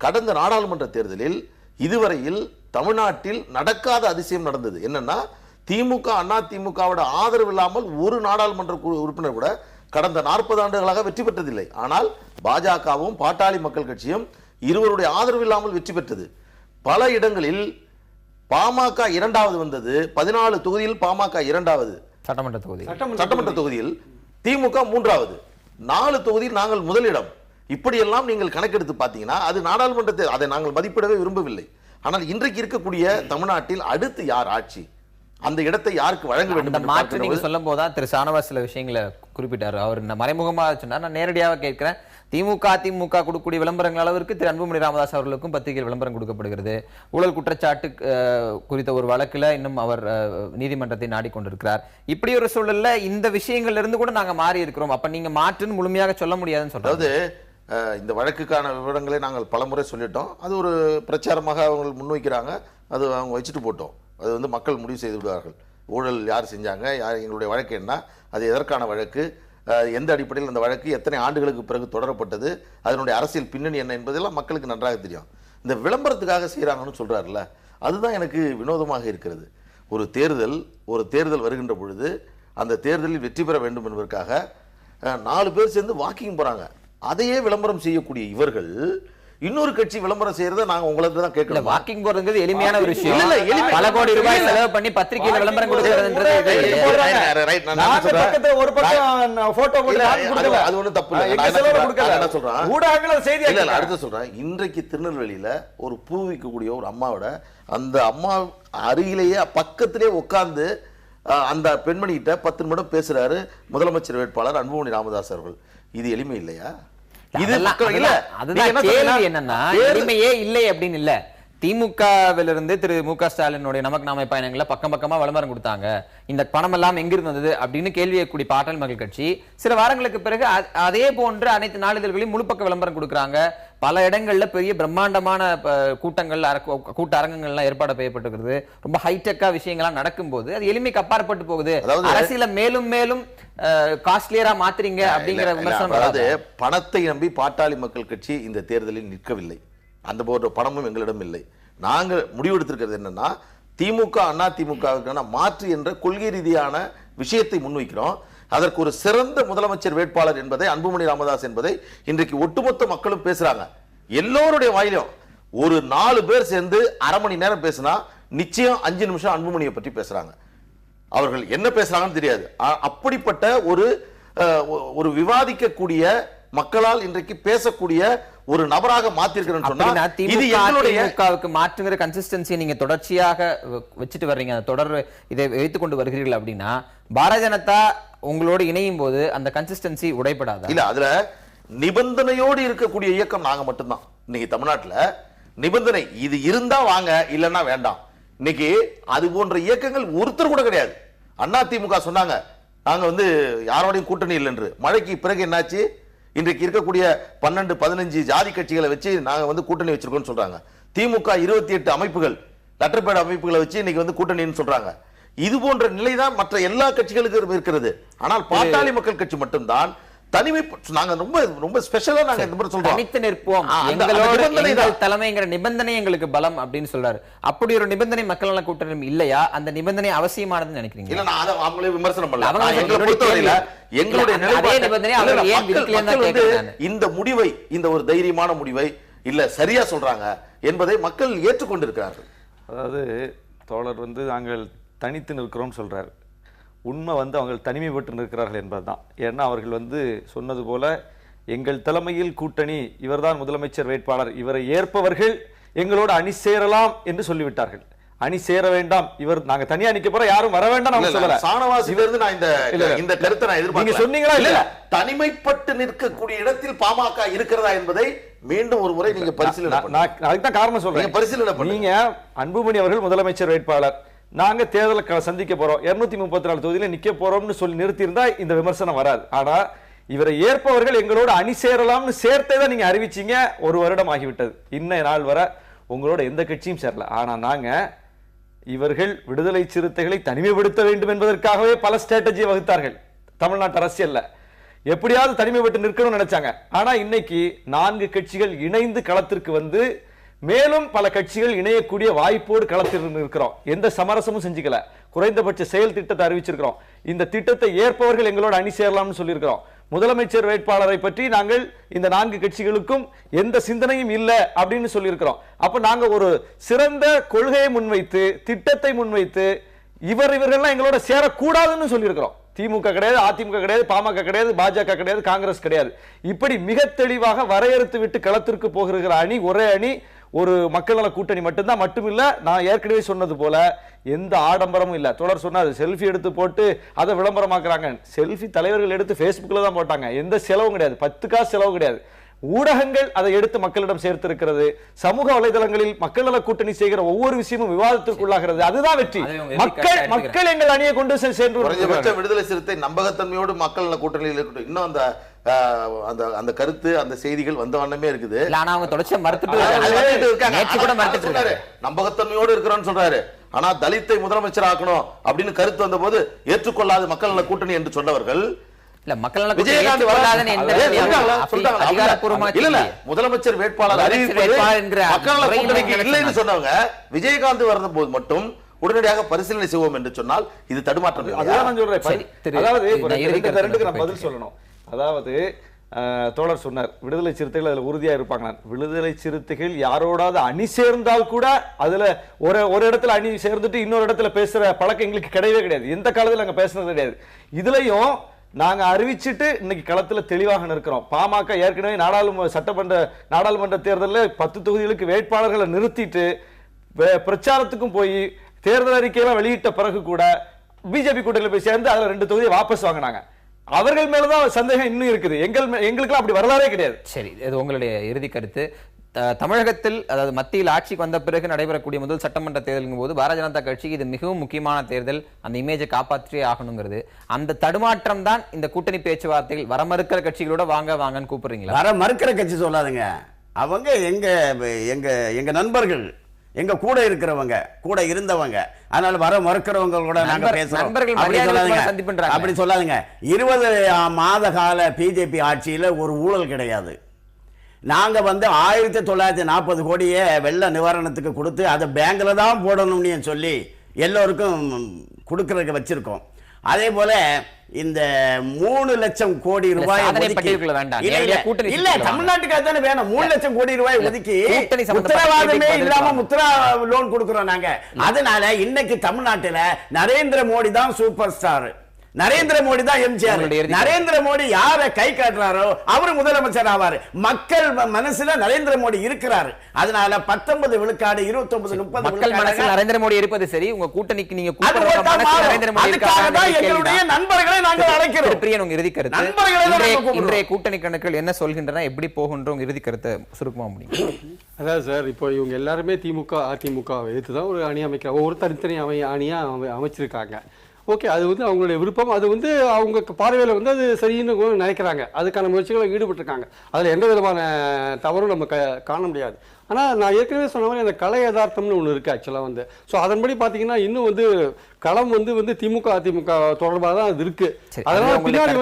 கடந்த நாடாளுமன்ற தேர்தலில் இதுவரையில் தமிழ்நாட்டில் நடக்காத அதிசயம் நடந்தது. என்னன்னா, திமுக அதிமுகவோட ஆதரவு இல்லாமல் ஒரு நாடாளுமன்ற உறுப்பினர் கூட கடந்த 40 ஆண்டுகளாக வெற்றி பெற்றதில்லை. ஆனால் பாஜகவும் பாட்டாளி மக்கள் கட்சியும் இருவருடைய ஆதரவு இல்லாமல் வெற்றி பெற்றது. பல இடங்களில் பாமக 2வது வந்தது. 14 தொகுதியில் பாமக 2வது சட்டமன்ற தொகுதியில், திமுக 3வது, 4 தொகுதியில் நாங்கள் முதலிடம். இப்படியெல்லாம் நீங்கள் கணக்கெடுத்து பார்த்தீங்கன்னா அது நாடாளுமன்றத்தை அதை நாங்கள் மதிப்பிடவே விரும்பவில்லை. ஆனால் இன்றைக்கு இருக்கக்கூடிய தமிழ்நாட்டில் அடுத்து யார் ஆட்சி, அந்த இடத்தை யாருக்கு வழங்க வேண்டும் மாற்று நீங்க சொல்லும் போதுதான் திரு சானவாஸ் சில விஷயங்களை குறிப்பிட்டார். அவர் மறைமுகமாக சொன்னார், நான் நேரடியாக கேட்கிறேன். திமுக அதிமுக கொடுக்கக்கூடிய விளம்பரங்கள் அளவிற்கு திரு அன்புமணி ராமதாஸ் அவர்களுக்கும் பத்திரிகையில் விளம்பரம் கொடுக்கப்படுகிறது. ஊழல் குற்றச்சாட்டு குறித்த ஒரு வழக்கில் இன்னும் அவர் நீதிமன்றத்தை நாடிக்கொண்டிருக்கிறார். இப்படி ஒரு சூழல்ல இந்த விஷயங்கள்ல இருந்து கூட நாங்க மாறி இருக்கிறோம். அப்ப நீங்க மாற்றுன்னு முழுமையாக சொல்ல முடியாதுன்னு சொல்றாரு. இந்த வழக்குக்கான விவரங்களை நாங்கள் பலமுறை சொல்லிட்டோம். அது ஒரு பிரச்சாரமாக அவங்க முன்வைக்கிறாங்க, அது அவங்க வச்சுட்டு போட்டோம். அது மக்கள் முடிவு செய்து விடுவார்கள். ஊழல் யார் செஞ்சாங்க, யார், எங்களுடைய வழக்கு என்ன, அது எதற்கான வழக்கு, எந்த அடிப்படையில் அந்த வழக்கு எத்தனை ஆண்டுகளுக்கு பிறகு தொடரப்பட்டது, அதனுடைய அரசியல் பின்னணி என்ன என்பதெல்லாம் மக்களுக்கு நன்றாக தெரியும். இந்த விளம்பரத்துக்காக செய்கிறாங்கன்னு சொல்கிறாருல்ல, அதுதான் எனக்கு வினோதமாக இருக்கிறது. ஒரு தேர்தல் வருகின்ற பொழுது அந்த தேர்தலில் வெற்றி பெற வேண்டும் என்பதற்காக 4 பேர் சேர்ந்து வாக்கிங் போகிறாங்க. அதையே விளம்பரம் செய்யக்கூடிய இவர்கள் இன்னொரு கட்சி விளம்பரம் செய்யறத நாங்க உங்களுக்கு தான் கேட்கணும். வாக்கிங் போறதுங்கிறது எளிமையான ஒரு விஷயம். பல கோடி ரூபாய் செலவு பண்ணி பத்திரிகையில விளம்பரம் கொடுக்கிறதுன்றது ஒரு பக்கம் போட்டோ போட்டு அது ஒண்ணு தப்பு இல்ல. என்ன சொல்றேன், ஊடகங்கள செய்தி இல்ல. அடுத்து சொல்றேன், இன்றைக்கு திருநெல்வேலியில ஒரு பூ விற்கக்கூடிய ஒரு அம்மாவோட அந்த அம்மா அருகிலேயே பக்கத்திலே உட்கார்ந்து அந்த பெண்மணிகிட்ட 10 நிமிடம் பேசுறாரு முதலமைச்சர் வேட்பாளர் அன்புமணி ராமதாஸ் அவர்கள். இது எளிமை இல்லையா? இது மக்கள் இல்ல. அதுதான் கேள்வி என்னன்னா, எளிமையே இல்லை அப்படின்னு இல்ல. திமுகவிலிருந்து திரு மு.க. ஸ்டாலினுடைய நமக்கு நாமை பயணங்களை பக்கம் பக்கமா விளம்பரம் கொடுத்தாங்க. இந்த பணம் எல்லாம் எங்கிருந்து வந்தது அப்படின்னு கேள்வி கூடிய பாட்டாளி மக்கள் கட்சி சில வாரங்களுக்கு பிறகு அதே போன்று அனைத்து நாளிதழ்களையும் முழுப்பக்க விளம்பரம் கொடுக்குறாங்க. பல இடங்கள்ல பெரிய பிரம்மாண்டமான கூட்டங்கள் கூட்ட அரங்கங்கள்லாம் ஏற்பாடு செய்யப்பட்டிருக்கிறது. ரொம்ப ஹைடெக்கா விஷயங்கள்லாம் நடக்கும்போது அது எளிமைக்கு அப்பாற்பட்டு போகுது. அரசியல மேலும் மேலும் காஸ்ட்லியரா மாத்துறீங்க அப்படிங்கிற விமர்சனம். அதாவது பணத்தை நம்பி பாட்டாளி மக்கள் கட்சி இந்த தேர்தலில் நிற்கவில்லை. அந்த போன்ற பணமும் எங்களிடம் இல்லை. நாங்கள் முடிவெடுத்திருக்கிறது என்னன்னா, திமுக அண்ணா திமுகவுக்கான மாற்று என்ற கொள்கை ரீதியான விஷயத்தை முன்வைக்கிறோம். அதற்கு ஒரு சிறந்த முதலமைச்சர் வேட்பாளர் என்பதை அன்புமணி ராமதாஸ் என்பதை இன்றைக்கு ஒட்டுமொத்த மக்களும் பேசுறாங்க. எல்லோருடைய வாயிலும் ஒரு 4 பேர் சேர்ந்து அரை மணி நேரம் பேசினா நிச்சயம் 5 நிமிஷம் அன்புமணியை பற்றி பேசுறாங்க. அவர்கள் என்ன பேசுறாங்கன்னு தெரியாது. அப்படிப்பட்ட ஒரு விவாதிக்கக்கூடிய மக்களால் இன்றைக்கு பேசக்கூடிய ஒரு நபராக மாத்திருக்கிறேன்னு சொன்னா இது திமுகவுக்கு மாற்றுங்கிற கன்சிஸ்டன்சியை நீங்க தொடர்ச்சியாக வச்சுட்டு வர்றீங்க, தொடர் இதை வைத்துக் கொண்டு வருகிறீர்கள் அப்படின்னா பாரதிய ஜனதா உங்களோடு இணையும் போது அந்த கன்சிஸ்டன்சி உடைப்படாது இல்ல. அதுல நிபந்தனையோடு இருக்கக்கூடிய இயக்கம் நாங்க மட்டும்தான். இன்னைக்கு தமிழ்நாட்டுல நிபந்தனை இது இருந்தா வாங்க, இல்லைன்னா வேண்டாம். இன்னைக்கு அது போன்ற இயக்கங்கள் ஒருத்தர் கூட கிடையாது. அண்ணா திமுக சொன்னாங்க நாங்க யாரோடையும் கூட்டணி இல்லை என்று. மழைக்கு பிறகு என்னாச்சு? இன்றைக்கு இருக்கக்கூடிய 12-15 ஜாதி கட்சிகளை வச்சு நாங்க கூட்டணி வச்சிருக்கோம்னு சொல்றாங்க. திமுக 28 அமைப்புகள் லெட்டர்பேட் அமைப்புகளை வச்சு இன்னைக்கு கூட்டணின்னு சொல்றாங்க. இது போன்ற நிலைதான் மற்ற எல்லா கட்சிகளுக்கும் இருக்கிறது. ஆனால் பாட்டாளி மக்கள் கட்சி மட்டும்தான் தனிமை. நாங்க ரொம்ப ரொம்ப ஸ்பெஷலா நாங்க இந்த மாதிரி சொல்றோம், தனித்து நிற்போம், எங்களோட தலைமைங்கிற நிபந்தனை எங்களுக்கு பலம் அப்படின்னு சொல்றாரு. அப்படி ஒரு நிபந்தனை மக்கள் நல கூட்டணி இல்லையா? அந்த நிபந்தனை அவசியமானதுன்னு நினைக்கிறீங்க? இல்ல, நான் அதை அவங்களே விமர்சனம் பண்ணல. எங்களுடைய இந்த முடிவை, இந்த ஒரு தைரியமான முடிவை இல்ல சரியா சொல்றாங்க என்பதை மக்கள் ஏற்றுக்கொண்டிருக்கிறார்கள். அதாவது தோழர் நாங்கள் தனித்து நிற்கிறோம் சொல்றாரு. உண்மை அவங்க தனிமைப்பட்டு நிற்கிறார்கள் என்பதுதான். ஏன்னா அவர்கள் சொன்னது போல எங்கள் தலைமையில் கூட்டணி, இவர்தான் முதலமைச்சர் வேட்பாளர், இவரை ஏற்பவர்கள் எங்களோடு அணி சேரலாம் என்று சொல்லிவிட்டார்கள். அணி சேர வேண்டாம், இவர் நாங்க தனியா நிக்க போறோம், யாரும் வர வேண்டாம் நான் சொல்லல. சானவாஸ் இருந்து நான் இந்த கருத்தை நான் எதிர்பார்க்கல. நீங்க சொன்னீங்களா? இல்ல, தனிமைப்பட்டு நிற்கக்கூடிய இடத்தில் பாமக இருக்கிறதா என்பதை மீண்டும் ஒரு முறை நீங்க பரிசீலனை. அதுக்கு தான் காரணம் சொல்றேன், பரிசீலனை. நீங்க அன்புமணி அவர்கள் முதலமைச்சர் வேட்பாளர், நாங்க தேர்தலை சந்திக்க போறோம், 234 தொகுதியில நிக்க போறோம்னு சொல்லி நிறுத்தி இருந்தா இந்த விமர்சனம் வராது. ஆனா இவரை ஏற்பவர்கள் எங்களோட அணி சேரலாம்னு சேர்த்தே தான் நீங்க அறிவிச்சீங்க. 1 வருடம் ஆகிவிட்டது. இன்ன நாள் வரை உங்களோட எந்த கட்சியும் சேரல. ஆனா நாங்க இவர்கள் விடுதலை சிறுத்தைகளை தனிமைப்படுத்த வேண்டும் என்பதற்காகவே பல ஸ்ட்ராட்டஜியை வகுத்தார்கள். தமிழ்நாட்டு அரசியல்ல எப்படியாவது தனிமைப்பட்டு நிற்கணும்னு நினைச்சாங்க. ஆனா இன்னைக்கு 4 கட்சிகள் இணைந்து களத்திற்கு மேலும் பல கட்சிகள் இணையக்கூடிய வாய்ப்போடு களத்தில் இருக்கிறோம். எந்த சமரசமும் செஞ்சுக்கல, குறைந்தபட்ச செயல் திட்டத்தை அறிவிச்சிருக்கிறோம். இந்த திட்டத்தை ஏற்பவர்கள் எங்களோட அணி சேரலாம்னு சொல்லியிருக்கிறோம். முதலமைச்சர் வேட்பாளரை பற்றி நாங்கள் இந்த 4 கட்சிகளுக்கும் எந்த சிந்தனையும் இல்லை அப்படின்னு சொல்லியிருக்கிறோம். அப்ப நாங்க ஒரு சிறந்த கொள்கையை முன்வைத்து, திட்டத்தை முன்வைத்து இவர்கள்லாம் எங்களோட சேரக்கூடாதுன்னு சொல்லியிருக்கிறோம். திமுக கிடையாது, அதிமுக கிடையாது, பாமக கிடையாது, பாஜக கிடையாது, காங்கிரஸ் கிடையாது. இப்படி மிக தெளிவாக வரையறுத்து விட்டு களத்திற்கு போகிற அணி ஒரே அணி, ஒரு மக்கள் நல கூட்டணி மட்டும்தான். மட்டுமில்ல, நான் ஏற்கனவே சொன்னது போல எந்த ஆடம்பரமும் இல்ல. தொடர் சொன்னாரு செல்ஃபி எடுத்து போட்டு அதை விளம்பரமாக்குறாங்க. செல்ஃபி தலைவர்கள் எடுத்து Facebookல தான் போட்டாங்க. எந்த செலவும் கிடையாது, 10 காசு செலவு கிடையாது. ஊடகங்கள் அதை எடுத்து மக்களிடம் சேர்த்திருக்கிறது. சமூக வலைதளங்களில் மக்கள் நல கூட்டணி செய்கிற ஒவ்வொரு விஷயமும் விவாதத்திற்குள்ளாகிறது. அதுதான் வெற்றி. மக்கள் எங்கள் அணியை கொண்டு சென்று விடுதலை சிறுத்தை நம்பகத்தன்மையோடு மக்கள் நல கூட்டணியில் இருக்கட்டும். இன்னும் அந்த கருத்து, அந்த செய்திகள் வந்த வண்ணமே இருக்குது. நம்பகத்தன்மையோடு இருக்கிறோம்னு சொல்றாரு. ஆனா தலித்தை முதலமைச்சர் ஆக்கணும் அப்படின்னு கருத்து வந்த போது ஏற்றுக்கொள்ளாத மக்கள் நல கூட்டணி என்று சொன்னவர்கள் முதலமைச்சர் வேட்பாளர் இல்லைன்னு சொன்னவங்க விஜயகாந்த் வந்த போது மட்டும் உடனடியாக பரிசீலனை செய்வோம் என்று சொன்னால் இது தடுமாற்றம். பதில் சொல்லணும். அதாவது தோழர் சொன்னார் விடுதலை சிறுத்தைகள் அதுல உறுதியா இருப்பாங்க. விடுதலை சிறுத்தைகள் யாரோடாவது அணி சேர்ந்தால் கூட அதுல ஒரு இடத்துல அணி சேர்ந்துட்டு இன்னொரு இடத்துல பேசுற பழக்கம் எங்களுக்கு கிடையவே கிடையாது. எந்த காலத்துல நாங்க பேசுனது கிடையாது. இதுலயும் நாங்க அறிவிச்சிட்டு இன்னைக்கு களத்துல தெளிவாக நிற்கிறோம். பாமக ஏற்கனவே நாடாளுமன்ற தேர்தலில் 10 தொகுதிகளுக்கு வேட்பாளர்களை நிறுத்திட்டு பிரச்சாரத்துக்கும் போய் தேர்தல் அறிக்கையெல்லாம் வெளியிட்ட பிறகு கூட பிஜேபி கூட்டணியில் போய் சேர்ந்து அதுல 2 தொகுதியை வாபஸ் வாங்கினாங்க. அவர்கள் மேலதான் சந்தேகம் இன்னும் இருக்குது. எங்களுக்கெல்லாம் அப்படி வரலாறே கிடையாது. சரி, இது உங்களுடைய இறுதி கருத்து. தமிழகத்தில், அதாவது மத்தியில் ஆட்சிக்கு வந்த பிறகு நடைபெறக்கூடிய முதல் சட்டமன்ற தேர்தலின் போது பாரதிய ஜனதா கட்சிக்கு இது மிகவும் முக்கியமான தேர்தல், அந்த இமேஜை காப்பாற்றியே ஆகணுங்கிறது. அந்த தடுமாற்றம் தான் இந்த கூட்டணி பேச்சுவார்த்தைகள் வர மறுக்கிற கட்சிகளோட வாங்கன்னு கூப்பிடுறீங்களா? வர மறுக்கிற கட்சி சொல்லாதுங்க, அவங்க எங்க நண்பர்கள், எங்க கூட இருக்கிறவங்க, கூட இருந்தவங்க. அதனால வர மறுக்கிறவங்க கூட நாங்க பேசுறோம் அப்படி சொல்லாதுங்க. 20 மாத கால பிஜேபி ஆட்சியில ஒரு ஊழல் கிடையாது. நாங்க 1940 கோடியை வெள்ள நிவாரணத்துக்கு கொடுத்து அதை பேங்க்ல தான் போடணும்னு சொல்லி எல்லோருக்கும் கொடுக்கறதுக்கு வச்சிருக்கோம். அதே போல இந்த 3 லட்சம் கோடி ரூபாய் இல்ல தமிழ்நாட்டுக்கு தானே வேணும். 3 லட்சம் கோடி ரூபாய் ஒதுக்கி உத்தரவாதமே இல்லாம முத்ரா லோன் கொடுக்கிறோம் நாங்க. அதனால இன்னைக்கு தமிழ்நாட்டில் நரேந்திர மோடி தான் சூப்பர் ஸ்டார், நரேந்திர மோடி தான் எம்ஜிஆர். நரேந்திர மோடி யாரை கை காட்டுறாரோ அவரு முதலமைச்சர் ஆவார். மக்கள் மனசுல நரேந்திர மோடி இருக்கிறார். அதனால 19 விழுக்காடு 29 30 மக்கள் மனசுல நரேந்திர மோடி இருப்பது சரி. உங்க கூட்டணிக்கு நீங்க நரேந்திர மோடி எங்களுடைய நண்பர்களை நாங்கள் அழைக்கிறோம். பிரியன், உங்க இறுதி கருத்து. இன்றைய கூட்டணி கணக்குகள் என்ன சொல்கின்றன, எப்படி போகின்ற உங்க இறுதி கருத்தை சுருக்கமா முடியும்? அதாவது சார், இப்போ இவங்க எல்லாருமே திமுக அதிமுக எடுத்துதான் ஒரு அணி அமைக்கிறாங்க. ஒவ்வொரு தனித்தனி அணியா அமைச்சிருக்காங்க. ஓகே, அது அவங்களுடைய விருப்பம். அது அவங்க பார்வையில் அது சரின்னு நினைக்கிறாங்க. அதுக்கான முயற்சிகளை ஈடுபட்டிருக்காங்க. அதில் எந்த விதமான தவறும் நம்ம காண முடியாது. ஆனால் நான் ஏற்கனவே சொன்ன மாதிரி அந்த கலை யதார்த்தம்னு ஒன்று இருக்குது ஆக்சுவலாக ஸோ அதன்படி பார்த்தீங்கன்னா இன்னும் களம் திமுக அதிமுக தொடர்பாக தான் அது இருக்கு. அதனால பின்னாடி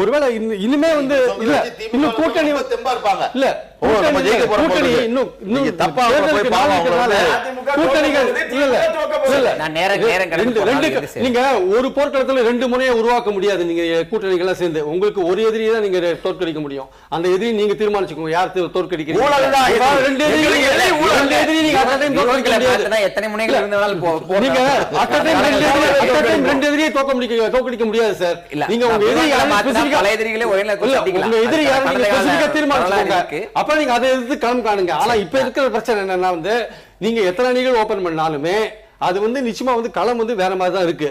ஒருவேளை இனிமே இல்ல இன்னும் கூட்டணி இல்ல கூட்டணி இன்னும் நீங்க ஒரு போர்க்களத்துல 2 முனையை உருவாக்க முடியாது. நீங்க கூட்டணிகள்லாம் சேர்ந்து உங்களுக்கு ஒரு எதிரியை தான் நீங்க தோற்கடிக்க முடியும். அந்த எதிரி நீங்க தீர்மானிச்சுக்கோங்க யார் தோற்கடிக்கிறீங்க. எத்தனை முனைகள் இருந்தாலும் நீங்க தோற்கடிக்க முடியாது சார். நீங்க உங்க எதிரிகளை தீர்மானிச்சுக்கோங்க. அப்ப நீங்க அதை எதிர்த்து களம் காணுங்க. ஆனா இப்ப இருக்கிற பிரச்சனை என்னன்னா நீங்க எத்தனை அணிகள் ஓபன் பண்ணாலுமே அது நிச்சயமா களம் வேற மாதிரி தான் இருக்கு.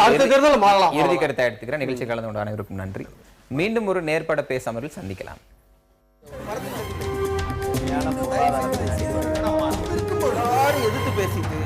அடுத்த தேர்தல் மாறலாம். இறுதி கருத்தை எடுத்துக்கிறேன். நிகழ்ச்சி கலந்து கொண்ட அனைவருக்கும் நன்றி. மீண்டும் ஒரு நேர்பட பேசாமல் சந்திக்கலாம். எதிர்த்து பேசிட்டு